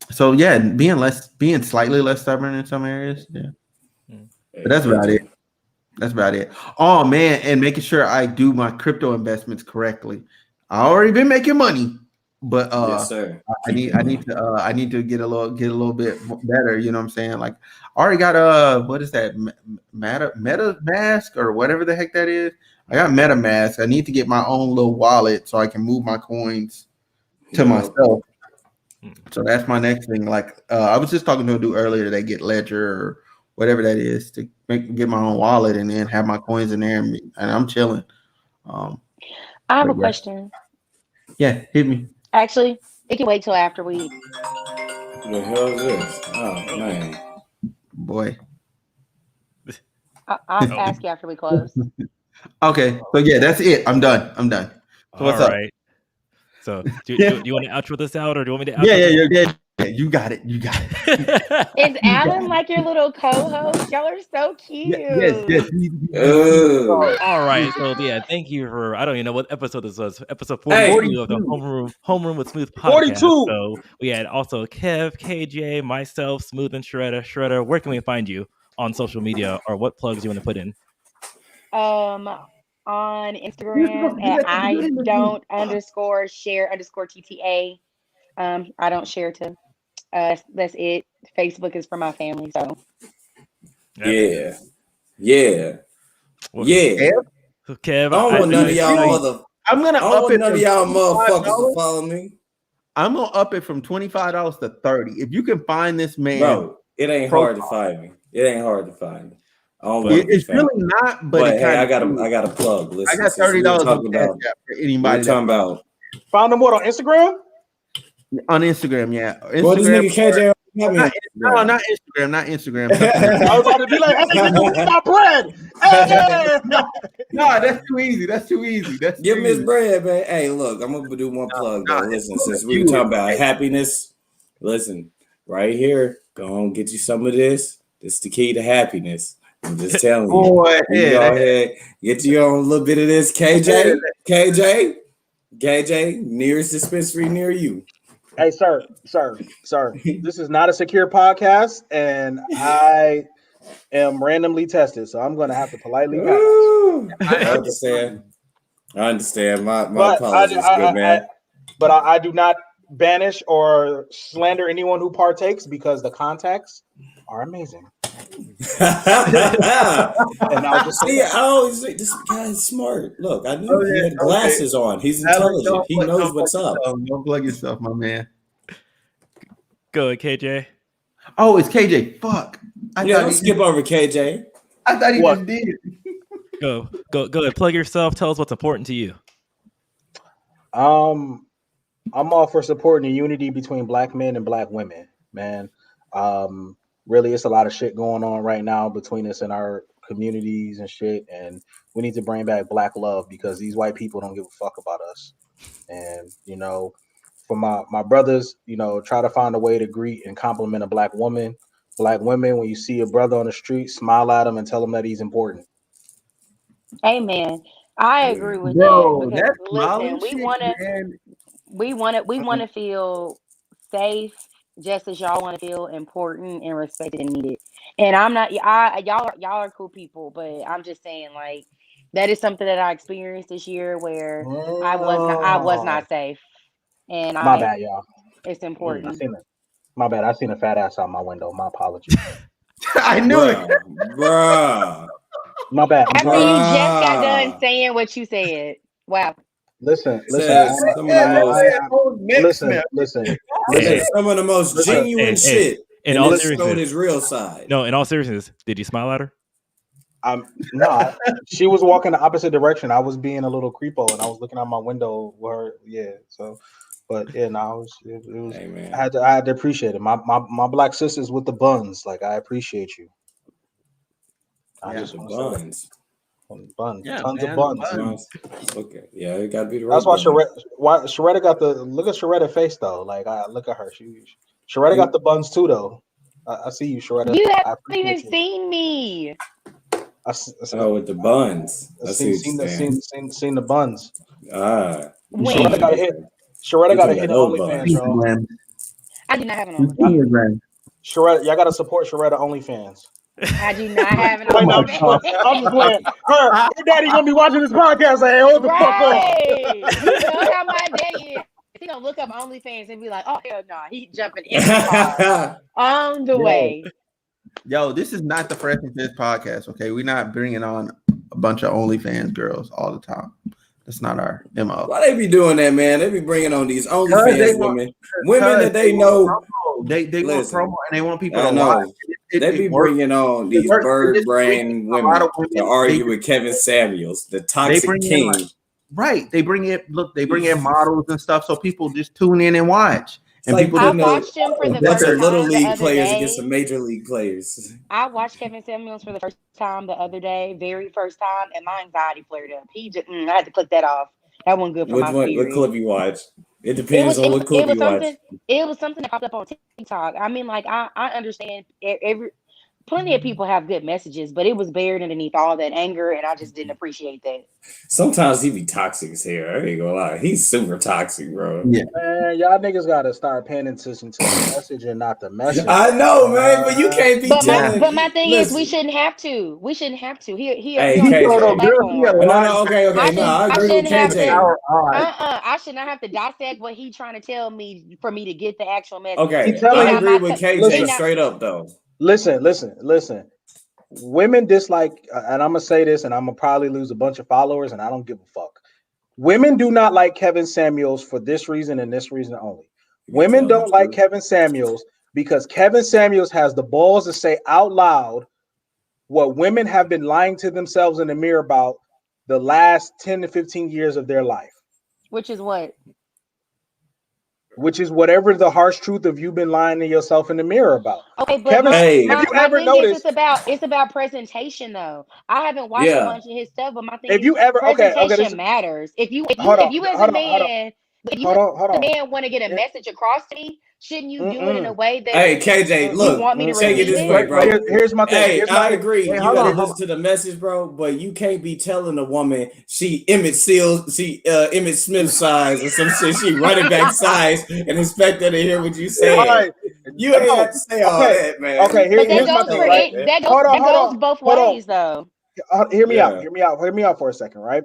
Speaker 1: So yeah, being slightly less stubborn in some areas. Yeah. But that's about it. Oh man, and making sure I do my crypto investments correctly. I already been making money, but
Speaker 6: yes, sir.
Speaker 1: I need to get a little bit better. You know what I'm saying? Like I already got what is that, MetaMask or whatever the heck that is. I got MetaMask. I need to get my own little wallet so I can move my coins to myself. So that's my next thing. Like I was just talking to a dude earlier that get Ledger or whatever that is to get my own wallet and then have my coins in there, and I'm chilling.
Speaker 3: I have a question.
Speaker 1: Yeah, hit me.
Speaker 3: Actually, it can wait till after we.
Speaker 6: What the hell is this? Oh man,
Speaker 1: boy.
Speaker 3: I'll ask you after we close.
Speaker 1: Okay, so yeah, that's it. I'm done. So what's up?
Speaker 5: So do you want to outro this out, or do you want me to?
Speaker 1: Yeah. You got it.
Speaker 3: Is Alan like your little co-host? Y'all are so cute.
Speaker 1: Yes.
Speaker 5: All right. So yeah, thank you for. I don't even know what episode this was. Episode 42 of the Homeroom with Smooth podcast.
Speaker 2: 42.
Speaker 5: So we had also Kev, KJ, myself, Smooth, and Shredder. Shredder, where can we find you on social media, or what plugs you want to put in?
Speaker 3: On Instagram at I_share_TTA. I don't share to. That's it. Facebook is for my family. So.
Speaker 6: Yeah.
Speaker 5: Kev,
Speaker 6: I don't want none of y'all
Speaker 1: I'm gonna up it.
Speaker 6: None of y'all motherfuckers to follow me.
Speaker 1: I'm gonna up it from $25 to $30. If you can find this man,
Speaker 6: bro, it ain't hard to find me.
Speaker 1: It's really not, but
Speaker 6: hey, I got a plug. Listen,
Speaker 1: I got $30 for anybody.
Speaker 6: Talking about.
Speaker 2: Found them what on Instagram?
Speaker 1: On Instagram, yeah.
Speaker 6: Well, this nigga KJ.
Speaker 1: No, not Instagram.
Speaker 2: I was about to be like, hey, my bread. Hey!
Speaker 1: No, that's too easy.
Speaker 6: Give me his bread, man. Hey, look, I'm gonna do one plug though. Listen, since we were talking about happiness, listen, right here, go on, get you some of this. This is the key to happiness. I'm just telling you.
Speaker 1: Boy,
Speaker 6: go ahead, get you on a little bit of this, KJ, nearest dispensary near you.
Speaker 2: Hey, sir. This is not a secure podcast, and I am randomly tested, so I'm going to have to politely pass.
Speaker 6: I understand. My apologies, good man.
Speaker 2: But I do not banish or slander anyone who partakes because the contacts are amazing.
Speaker 6: And I'll just say, I always say this guy is smart. Look, I knew he had glasses on. He's intelligent. He knows what's up.
Speaker 1: Don't plug yourself, my man.
Speaker 5: Go ahead, KJ.
Speaker 1: Oh, it's KJ. Fuck.
Speaker 6: Don't skip over KJ.
Speaker 1: I thought he just did.
Speaker 5: Go ahead. Plug yourself. Tell us what's important to you.
Speaker 2: I'm all for supporting the unity between black men and black women, man. Really, it's a lot of shit going on right now between us and our communities and shit. And we need to bring back black love because these white people don't give a fuck about us. And, for my brothers, try to find a way to greet and compliment a black woman. Black women, when you see a brother on the street, smile at him and tell him that he's important.
Speaker 3: Amen. I agree with
Speaker 1: Bro,
Speaker 3: that.
Speaker 1: Listen,
Speaker 3: we want to feel safe, just as y'all want to feel important and respected and needed. And I'm not, y'all are cool people, but I'm just saying, like, that is something that I experienced this year where I was not safe. And
Speaker 2: my bad, y'all.
Speaker 3: It's important.
Speaker 2: My bad. I seen a fat ass out my window. My apologies.
Speaker 1: I knew it,
Speaker 6: bruh.
Speaker 2: My bad.
Speaker 3: After you just got done saying what you said. Wow.
Speaker 2: Listen.
Speaker 6: Some of the most genuine shit.
Speaker 5: In all
Speaker 6: seriousness, showed his real side.
Speaker 5: No, in all seriousness, did you smile at her?
Speaker 2: She was walking the opposite direction. I was being a little creepo, and I was looking out my window where, So, but yeah, no, it was. Hey, man. I had to appreciate it. My black sisters with the buns, like, I appreciate you.
Speaker 6: Buns.
Speaker 2: Yeah, tons of buns.
Speaker 6: Okay, yeah, it gotta be the right.
Speaker 2: That's why Sharetta got the look at Sharetta face though. Like, I look at her. Sharetta got the buns too though. I see you, Sharetta.
Speaker 3: You haven't even seen me.
Speaker 6: With the buns.
Speaker 2: Seen the buns.
Speaker 3: Sharetta
Speaker 2: got to hit OnlyFans, bro.
Speaker 3: I do not have an OnlyFans.
Speaker 2: Sharetta, y'all gotta support Sharetta OnlyFans.
Speaker 3: I do not have an OnlyFans.
Speaker 2: I'm just playing. Her daddy gonna be watching this podcast. Like, hey, hold the fuck up.
Speaker 3: You know how my daddy is. He gonna look up OnlyFans and be like, "Oh hell no!" He jumping in the car on the way.
Speaker 1: Yo, this is not the Fresh and Fit podcast. Okay, we're not bringing on a bunch of OnlyFans girls all the time. That's not our MO.
Speaker 6: Why they be doing that, man? They be bringing on these OnlyFans women that they know.
Speaker 1: They want promo and they want people to
Speaker 6: watch. They be bringing on these bird brain women to argue with Kevin Samuels, the toxic king.
Speaker 1: Right. They bring in models and stuff so people just tune in and watch. And
Speaker 6: people
Speaker 3: I watched him for the
Speaker 6: that's
Speaker 3: first
Speaker 6: a little
Speaker 3: time
Speaker 6: league players against some major league players.
Speaker 3: I watched Kevin Samuels for the first time the other day, very first time, and my anxiety flared up. He just I had to click that off. That wasn't good for my spirit.
Speaker 6: What clip you watched? It depends on what clip you watch.
Speaker 3: It was something that popped up on TikTok. I mean, like I understand plenty of people have good messages, but it was buried underneath all that anger, and I just didn't appreciate that.
Speaker 6: Sometimes he be toxic as hell. I ain't gonna lie. He's super toxic, bro.
Speaker 2: Yeah. Man, y'all niggas gotta start paying attention to the message and not the message.
Speaker 6: I know, man, but you can't be telling.
Speaker 3: But my thing is, we shouldn't have to. We shouldn't have to.
Speaker 6: Hey, KJ. Okay. No, I agree with KJ.
Speaker 3: I should not have to dissect what he's trying to tell me for me to get the actual message.
Speaker 6: Okay, I agree with KJ straight up, though.
Speaker 2: Listen. Women dislike, and I'm gonna say this, and I'm gonna probably lose a bunch of followers, and I don't give a fuck. Women do not like Kevin Samuels for this reason and this reason only. Women don't like Kevin Samuels because Kevin Samuels has the balls to say out loud what women have been lying to themselves in the mirror about the last 10 to 15 years of their life.
Speaker 3: Which is what?
Speaker 2: Which is whatever the harsh truth of you've been lying to yourself in the mirror about.
Speaker 3: Okay, but
Speaker 2: Kevin,
Speaker 3: have you ever noticed? It's about presentation, though. I haven't watched a bunch of his stuff, but my thing is presentation matters. If you as a man want to get a message across to me, shouldn't you do it in a way that
Speaker 6: KJ, look,
Speaker 3: you want me to
Speaker 6: take it this way, bro.
Speaker 2: Here's my thing.
Speaker 6: I agree. You gotta listen to the message, bro, but you can't be telling a woman she Emmett Smith size or some shit, she running back size and expect her to hear what you say.
Speaker 2: Right.
Speaker 6: You ain't have to say all that, man.
Speaker 2: Okay, here's my thing. Right?
Speaker 3: That goes both ways, though.
Speaker 2: Hear me out for a second, right?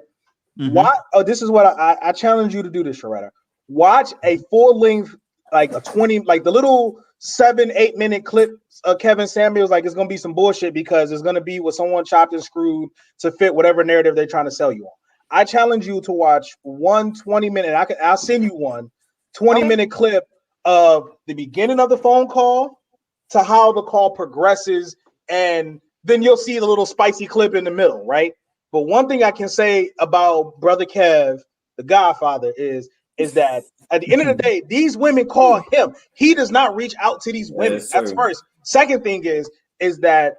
Speaker 2: Why? Oh, this is what I challenge you to do this, Sharetta. Watch a full-length, like a 20, like the little 7-8 minute clip of Kevin Samuels. Like it's gonna be some bullshit because it's gonna be with someone chopped and screwed to fit whatever narrative they're trying to sell you on. I challenge you to watch 1 20-minute. I'll send you one 20-minute clip of the beginning of the phone call to how the call progresses, and then you'll see the little spicy clip in the middle, right? But one thing I can say about Brother Kev, the Godfather, is that at the end of the day, these women call him. He does not reach out to these women. That's first. Second thing is that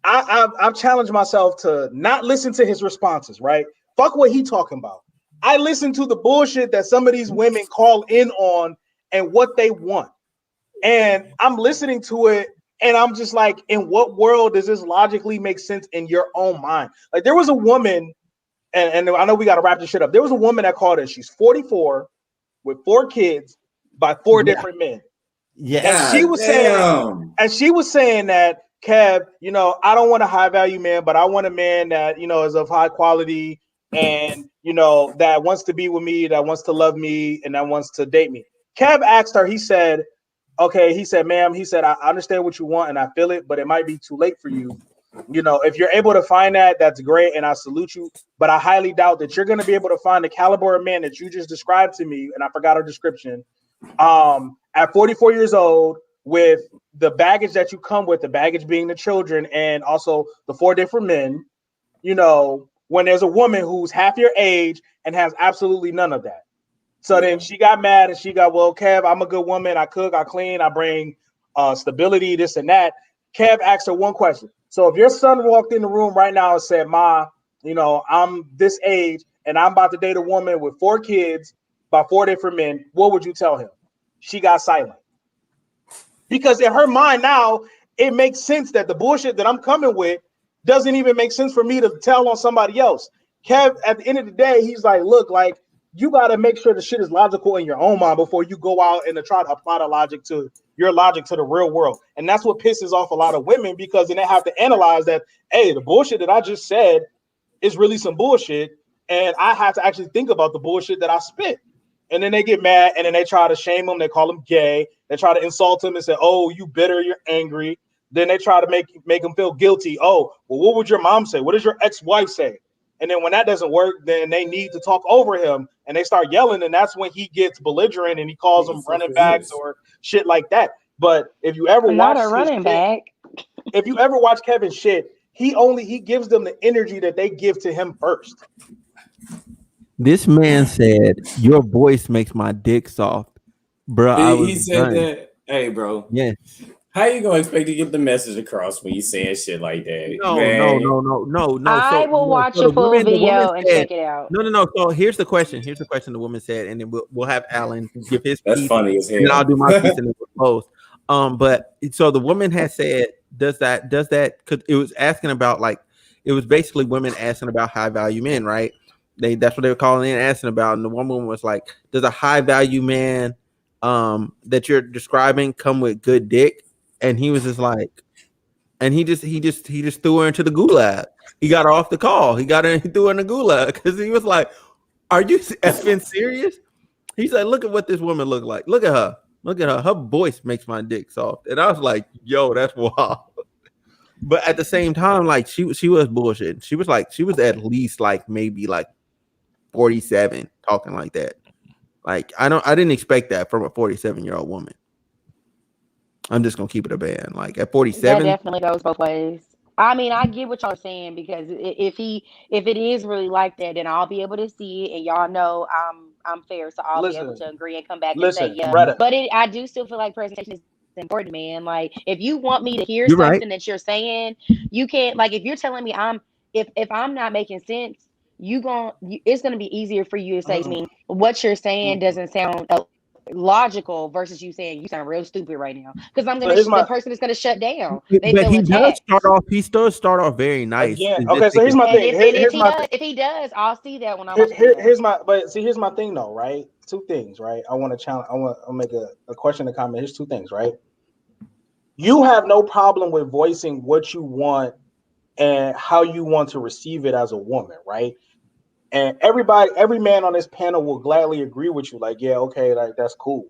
Speaker 2: I've challenged myself to not listen to his responses, right? Fuck what he talking about. I listen to the bullshit that some of these women call in on and what they want. And I'm listening to it and I'm just like, in what world does this logically make sense in your own mind? Like there was a woman, and I know we got to wrap this shit up. There was a woman that called in. She's 44 with 4 kids by 4 different men. Yeah. And she was saying that, Kev, I don't want a high value man, but I want a man that, is of high quality and, that wants to be with me, that wants to love me, and that wants to date me. Kev asked her, he said, ma'am, I understand what you want and I feel it, but it might be too late for you. If you're able to find that, that's great, and I salute you. But I highly doubt that you're going to be able to find the caliber of man that you just described to me, and I forgot her description. At 44 years old, with the baggage that you come with, the baggage being the children, and also the 4 different men. When there's a woman who's half your age and has absolutely none of that. So then she got mad and she got, well, Kev, I'm a good woman. I cook, I clean, I bring stability, this and that. Kev asked her one question. So if your son walked in the room right now and said, Ma, I'm this age and I'm about to date a woman with 4 kids by 4 different men, what would you tell him? She got silent. Because in her mind now, it makes sense that the bullshit that I'm coming with doesn't even make sense for me to tell on somebody else. Kev, at the end of the day, he's like, look, like, you got to make sure the shit is logical in your own mind before you go out and to try to apply the logic to your logic to the real world. And that's what pisses off a lot of women, because then they have to analyze that, hey, the bullshit that I just said is really some bullshit. And I have to actually think about the bullshit that I spit. And then they get mad and then they try to shame him. They call him gay. They try to insult him and say, oh, you bitter, you're angry. Then they try to make him feel guilty. Oh, well, what would your mom say? What does your ex-wife say? And then when that doesn't work, then they need to talk over him and they start yelling. And that's when he gets belligerent and he calls them running backs or shit like that. But if you ever watch if you ever watch Kevin's shit, he gives them the energy that they give to him first.
Speaker 1: This man said, your voice makes my dick soft. Bro,
Speaker 6: he said that. Hey, bro.
Speaker 1: Yeah.
Speaker 6: How you gonna expect to get the message across when you saying shit like that?
Speaker 1: No.
Speaker 3: I will watch a full video and check it out.
Speaker 1: No. So here's the question. The woman said, and then we'll have Alan give his
Speaker 6: That's
Speaker 1: piece.
Speaker 6: funny as hell.
Speaker 1: And I'll do my piece and then we'll close. But so the woman has said, does that? Because it was asking about it was basically women asking about high value men, right? That's what they were calling in asking about, and the one woman was like, does a high value man that you're describing come with good dick? And he was just like, and he just threw her into the gulag. He got her off the call. He threw her in the gulag because he was like, "Are you effing serious?" He said, "Look at what this woman looked like. Look at her. Her voice makes my dick soft." And I was like, "Yo, that's wild." But at the same time, she was bullshit. She was at least maybe 47 talking like that. I didn't expect that from a 47-year-old woman. I'm just gonna keep it a band. At 47,
Speaker 3: that definitely goes both ways. I mean, I get what y'all saying, because if it is really like that, then I'll be able to see it, and y'all know I'm fair, so I'll be able to agree and come back and say yeah.
Speaker 2: Retta.
Speaker 3: But I do still feel like presentation is important, man. If you want me to hear something that you're saying, you can't. If you're telling me if I'm not making sense, it's gonna be easier for you to say to me what you're saying doesn't sound logical versus you saying you sound real stupid right now, because the person is gonna shut down.
Speaker 1: But he does start off very nice.
Speaker 2: Okay, so here's my thing.
Speaker 3: If he does, I'll see that when I watch
Speaker 2: here's my thing though, right? Two things, right? I want to challenge. I want to make a question and comment. Here's two things, right? You have no problem with voicing what you want and how you want to receive it as a woman, right? And every man on this panel will gladly agree with you. Yeah, okay, that's cool.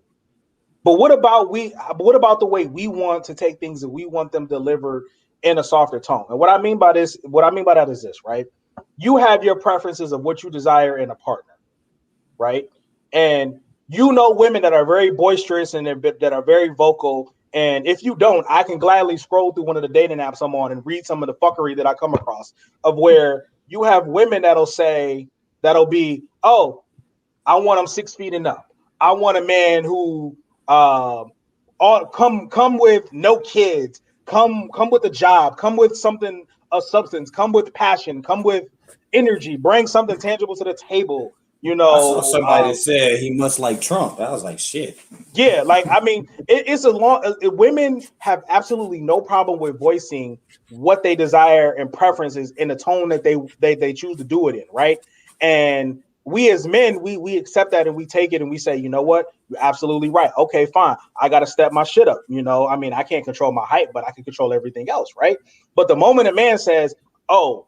Speaker 2: But what about the way we want to take things, and we want them delivered in a softer tone? And what I mean by that is this, right? You have your preferences of what you desire in a partner, right? And women that are very boisterous and that are very vocal. And if you don't, I can gladly scroll through one of the dating apps I'm on and read some of the fuckery that I come across of where you have women that'll be, oh, I want them 6 feet and up. I want a man who come with no kids, come with a job, come with something of substance, come with passion, come with energy, bring something tangible to the table. I
Speaker 6: saw somebody said he must like Trump. I was like, shit.
Speaker 2: Yeah, it's a long. Women have absolutely no problem with voicing what they desire and preferences in the tone that they choose to do it in, right? And we as men, we accept that and we take it and we say, you know what, you're absolutely right. Okay, fine. I got to step my shit up. I can't control my height, but I can control everything else, right? But the moment a man says, oh,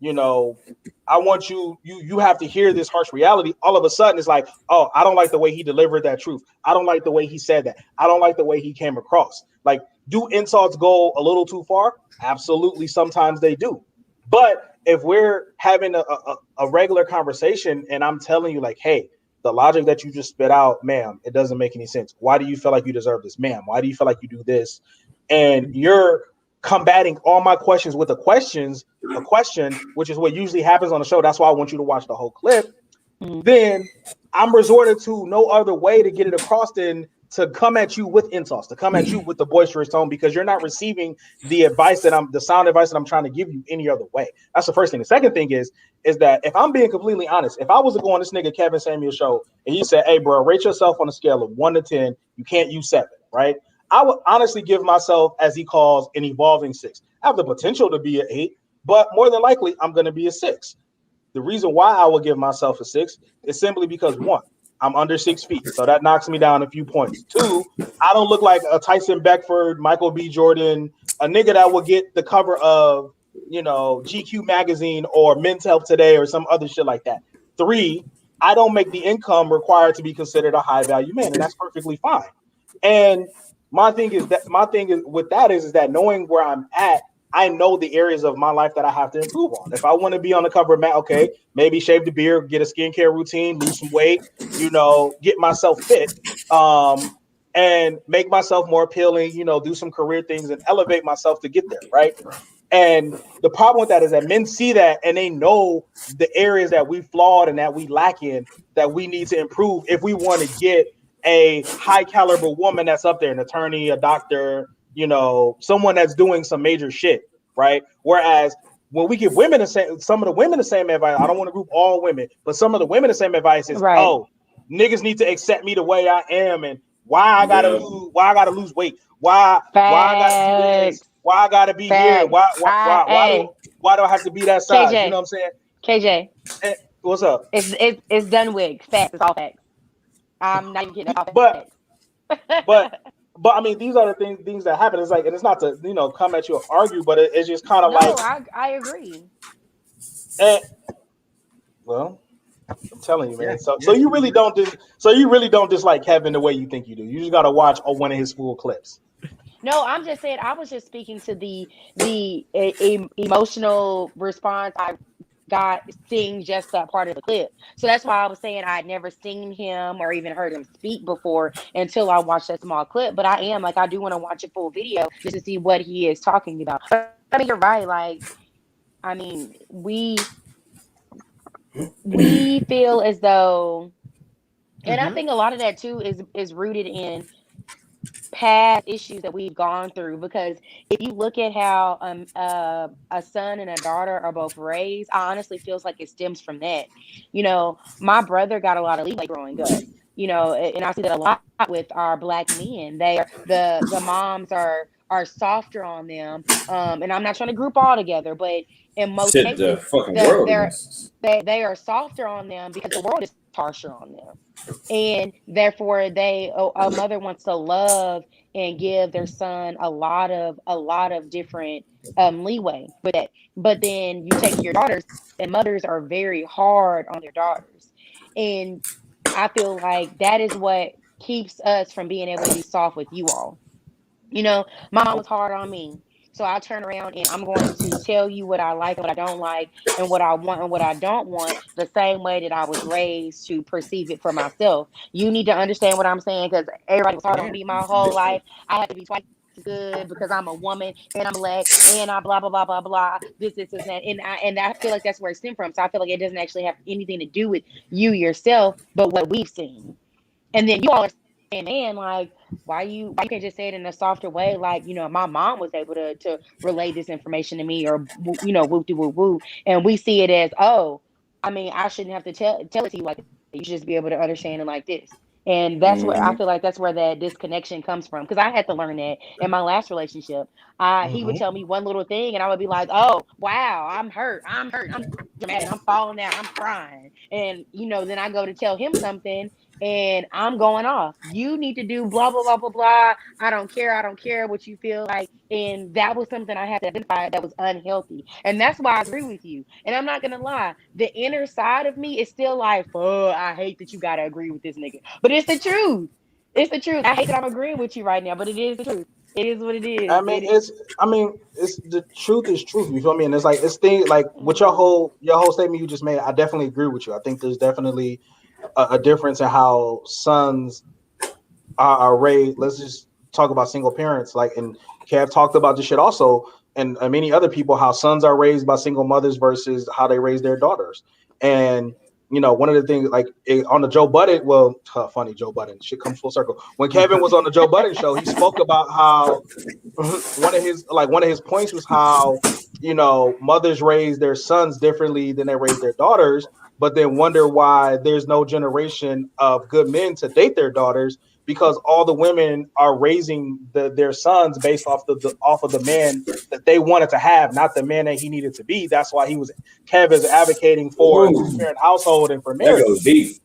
Speaker 2: I want you have to hear this harsh reality, all of a sudden it's like, oh, I don't like the way he delivered that truth. I don't like the way he said that. I don't like the way he came across. Do insults go a little too far? Absolutely. Sometimes they do. But if we're having a regular conversation and I'm telling you hey, the logic that you just spit out, ma'am, it doesn't make any sense. Why do you feel like you deserve this, ma'am? Why do you feel like you do this? And you're combating all my questions with a question, which is what usually happens on the show. That's why I want you to watch the whole clip. Then I'm resorted to no other way to get it across than to come at you with insults, to come at you with the boisterous tone, because you're not receiving the sound advice that I'm trying to give you any other way. That's the first thing. The second thing is that if I'm being completely honest, if I was to go on this nigga Kevin Samuel show and he said, hey, bro, rate yourself on a scale of 1 to 10, you can't use 7, right? I would honestly give myself, as he calls, an evolving 6. I have the potential to be an 8, but more than likely, I'm going to be a 6. The reason why I would give myself a 6 is simply because, 1, I'm under 6 feet, so that knocks me down a few points. 2, I don't look like a Tyson Beckford, Michael B. Jordan, a nigga that will get the cover of, GQ magazine or Men's Health Today or some other shit like that. 3, I don't make the income required to be considered a high value man, and that's perfectly fine. And my thing is that knowing where I'm at, I know the areas of my life that I have to improve on. If I want to be on the cover of okay, maybe shave the beard, get a skincare routine, lose some weight, get myself fit, and make myself more appealing, do some career things and elevate myself to get there, right? And the problem with that is that men see that and they know the areas that we flawed and that we lack in, that we need to improve if we want to get a high caliber woman that's up there, an attorney, a doctor, someone that's doing some major shit, right? Whereas when we give women some of the women the same advice, I don't want to group all women, but some of the women the same advice is,
Speaker 3: right.
Speaker 2: oh, niggas need to accept me the way I am, and why I gotta lose weight, why I gotta do this, why I gotta be here, why do I have to be that size?
Speaker 3: KJ,
Speaker 2: you know what I'm saying?
Speaker 3: KJ,
Speaker 2: what's up?
Speaker 3: It's done with facts. It's all facts. I'm not even kidding.
Speaker 2: But I mean, these are the things that happen. It's like, and it's not to come at you or argue, but it's just kind of
Speaker 3: I agree.
Speaker 2: And well, I'm telling you, man. So you really don't dislike Kevin the way you think you do. You just gotta watch one of his full clips.
Speaker 3: No, I'm just saying. I was just speaking to the emotional response I got seeing just that part of the clip. So that's why I was saying I'd never seen him or even heard him speak before until I watched that small clip. But I do want to watch a full video just to see what he is talking about. But, I mean, you're right. Like, I mean, we feel as though, and I think a lot of that too is rooted in past issues that we've gone through, because if you look at how a son and a daughter are both raised, I honestly feels like it stems from that. My brother got a lot of leeway growing up, and I see that a lot with our black men. The moms are softer on them, and I'm not trying to group all together, but in most cases they are softer on them because the world is harsher on them, and therefore a mother wants to love and give their son a lot of different leeway with that. But then you take your daughters, and mothers are very hard on their daughters, and I feel like that is what keeps us from being able to be soft with you all. My mom was hard on me. So I turn around and I'm going to tell you what I like and what I don't like, and what I want and what I don't want, the same way that I was raised to perceive it for myself. You need to understand what I'm saying, because everybody was hard on me my whole life. I had to be twice as good because I'm a woman and I'm black and I blah, blah, blah, blah, blah, this, and that. And I feel like that's where it stemmed from. So I feel like it doesn't actually have anything to do with you yourself, but what we've seen. And then you all are saying, man, like, why you can't just say it in a softer way? Like, my mom was able to relay this information to me, or, whoop de whoop whoop. And we see it as, oh, I mean, I shouldn't have to tell it to you like that. You should just be able to understand it like this. And that's where I feel like that's where that disconnection comes from. Because I had to learn that in my last relationship. He would tell me one little thing and I would be like, oh, wow, I'm hurt. I'm dramatic. I'm falling out. I'm crying. And, then I go to tell him something and I'm going off. You need to do blah, blah, blah, blah, blah. I don't care what you feel like. And that was something I had to identify that was unhealthy. And that's why I agree with you. And I'm not going to lie. The inner side of me is still like, oh, I hate that you got to agree with this nigga. But it's the truth. It's the truth. I hate that I'm agreeing with you right now, but it is the truth. It is what it is.
Speaker 2: It's the truth is truth. You feel me? And it's like, like with your whole statement you just made, I definitely agree with you. I think there's definitely a difference in how sons are raised. Let's just talk about single parents. Like, and Kev talked about this shit also, and many other people, how sons are raised by single mothers versus how they raise their daughters. And one of the things, like on the Joe Budden, funny Joe Budden, shit comes full circle. When Kevin was on the Joe Budden show, he spoke about how one of his points was how mothers raise their sons differently than they raise their daughters, but then wonder why there's no generation of good men to date their daughters, because all the women are raising their sons based off of the man that they wanted to have, not the man that he needed to be. That's why Kev is advocating for a two-parent household and for marriage. That goes deep.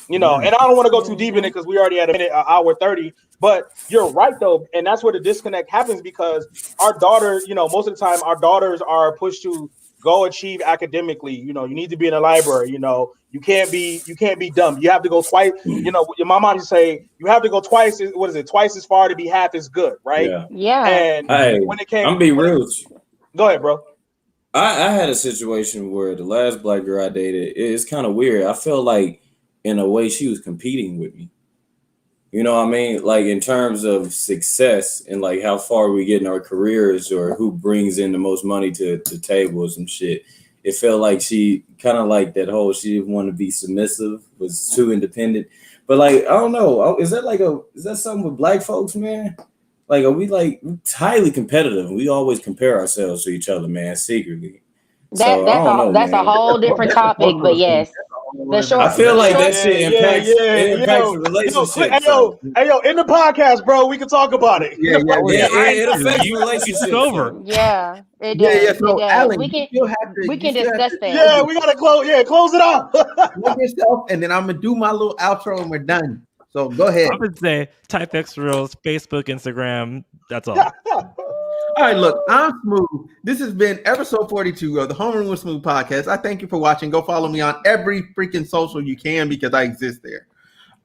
Speaker 2: And I don't want to go too deep in it because we already had an hour 30. But you're right though, and that's where the disconnect happens, because our daughters, most of the time, our daughters are pushed to go achieve academically. You need to be in a library. You can't be dumb. You have to go twice. My mom used to say you have to go twice. What is it? Twice as far to be half as good, right?
Speaker 3: Yeah.
Speaker 2: And when it came,
Speaker 6: I'm being real with you.
Speaker 2: Go ahead, bro.
Speaker 6: I had a situation where the last black girl I dated, it's kind of weird. I felt like in a way she was competing with me. You know what I mean? Like in terms of success and like how far we get in our careers, or who brings in the most money to the table or some shit. It felt like she kind of like that whole, she didn't want to be submissive, was too independent. But like, I don't know. Is that something with black folks, man? Like, are we like highly competitive? We always compare ourselves to each other, man, secretly.
Speaker 3: That's a whole different topic, but yes.
Speaker 6: I feel like that shit impacts the relationship.
Speaker 2: Hey, yo, in the podcast, bro, we can talk about it.
Speaker 6: It affects relationships.
Speaker 5: Over.
Speaker 3: Yeah, it does.
Speaker 1: Yeah. So, Alan,
Speaker 3: we can discuss that.
Speaker 2: Yeah, we gotta close. Yeah, close it out.
Speaker 1: Love yourself, and then I'm gonna do my little outro, and we're done. So go ahead.
Speaker 5: I would say type X Reels, Facebook, Instagram. That's all.
Speaker 1: All right, look, I'm Smooth. This has been episode 42 of the Homeroom with Smooth podcast. I thank you for watching. Go follow me on every freaking social you can because I exist there.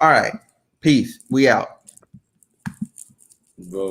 Speaker 1: All right, peace. We out.
Speaker 6: Bro.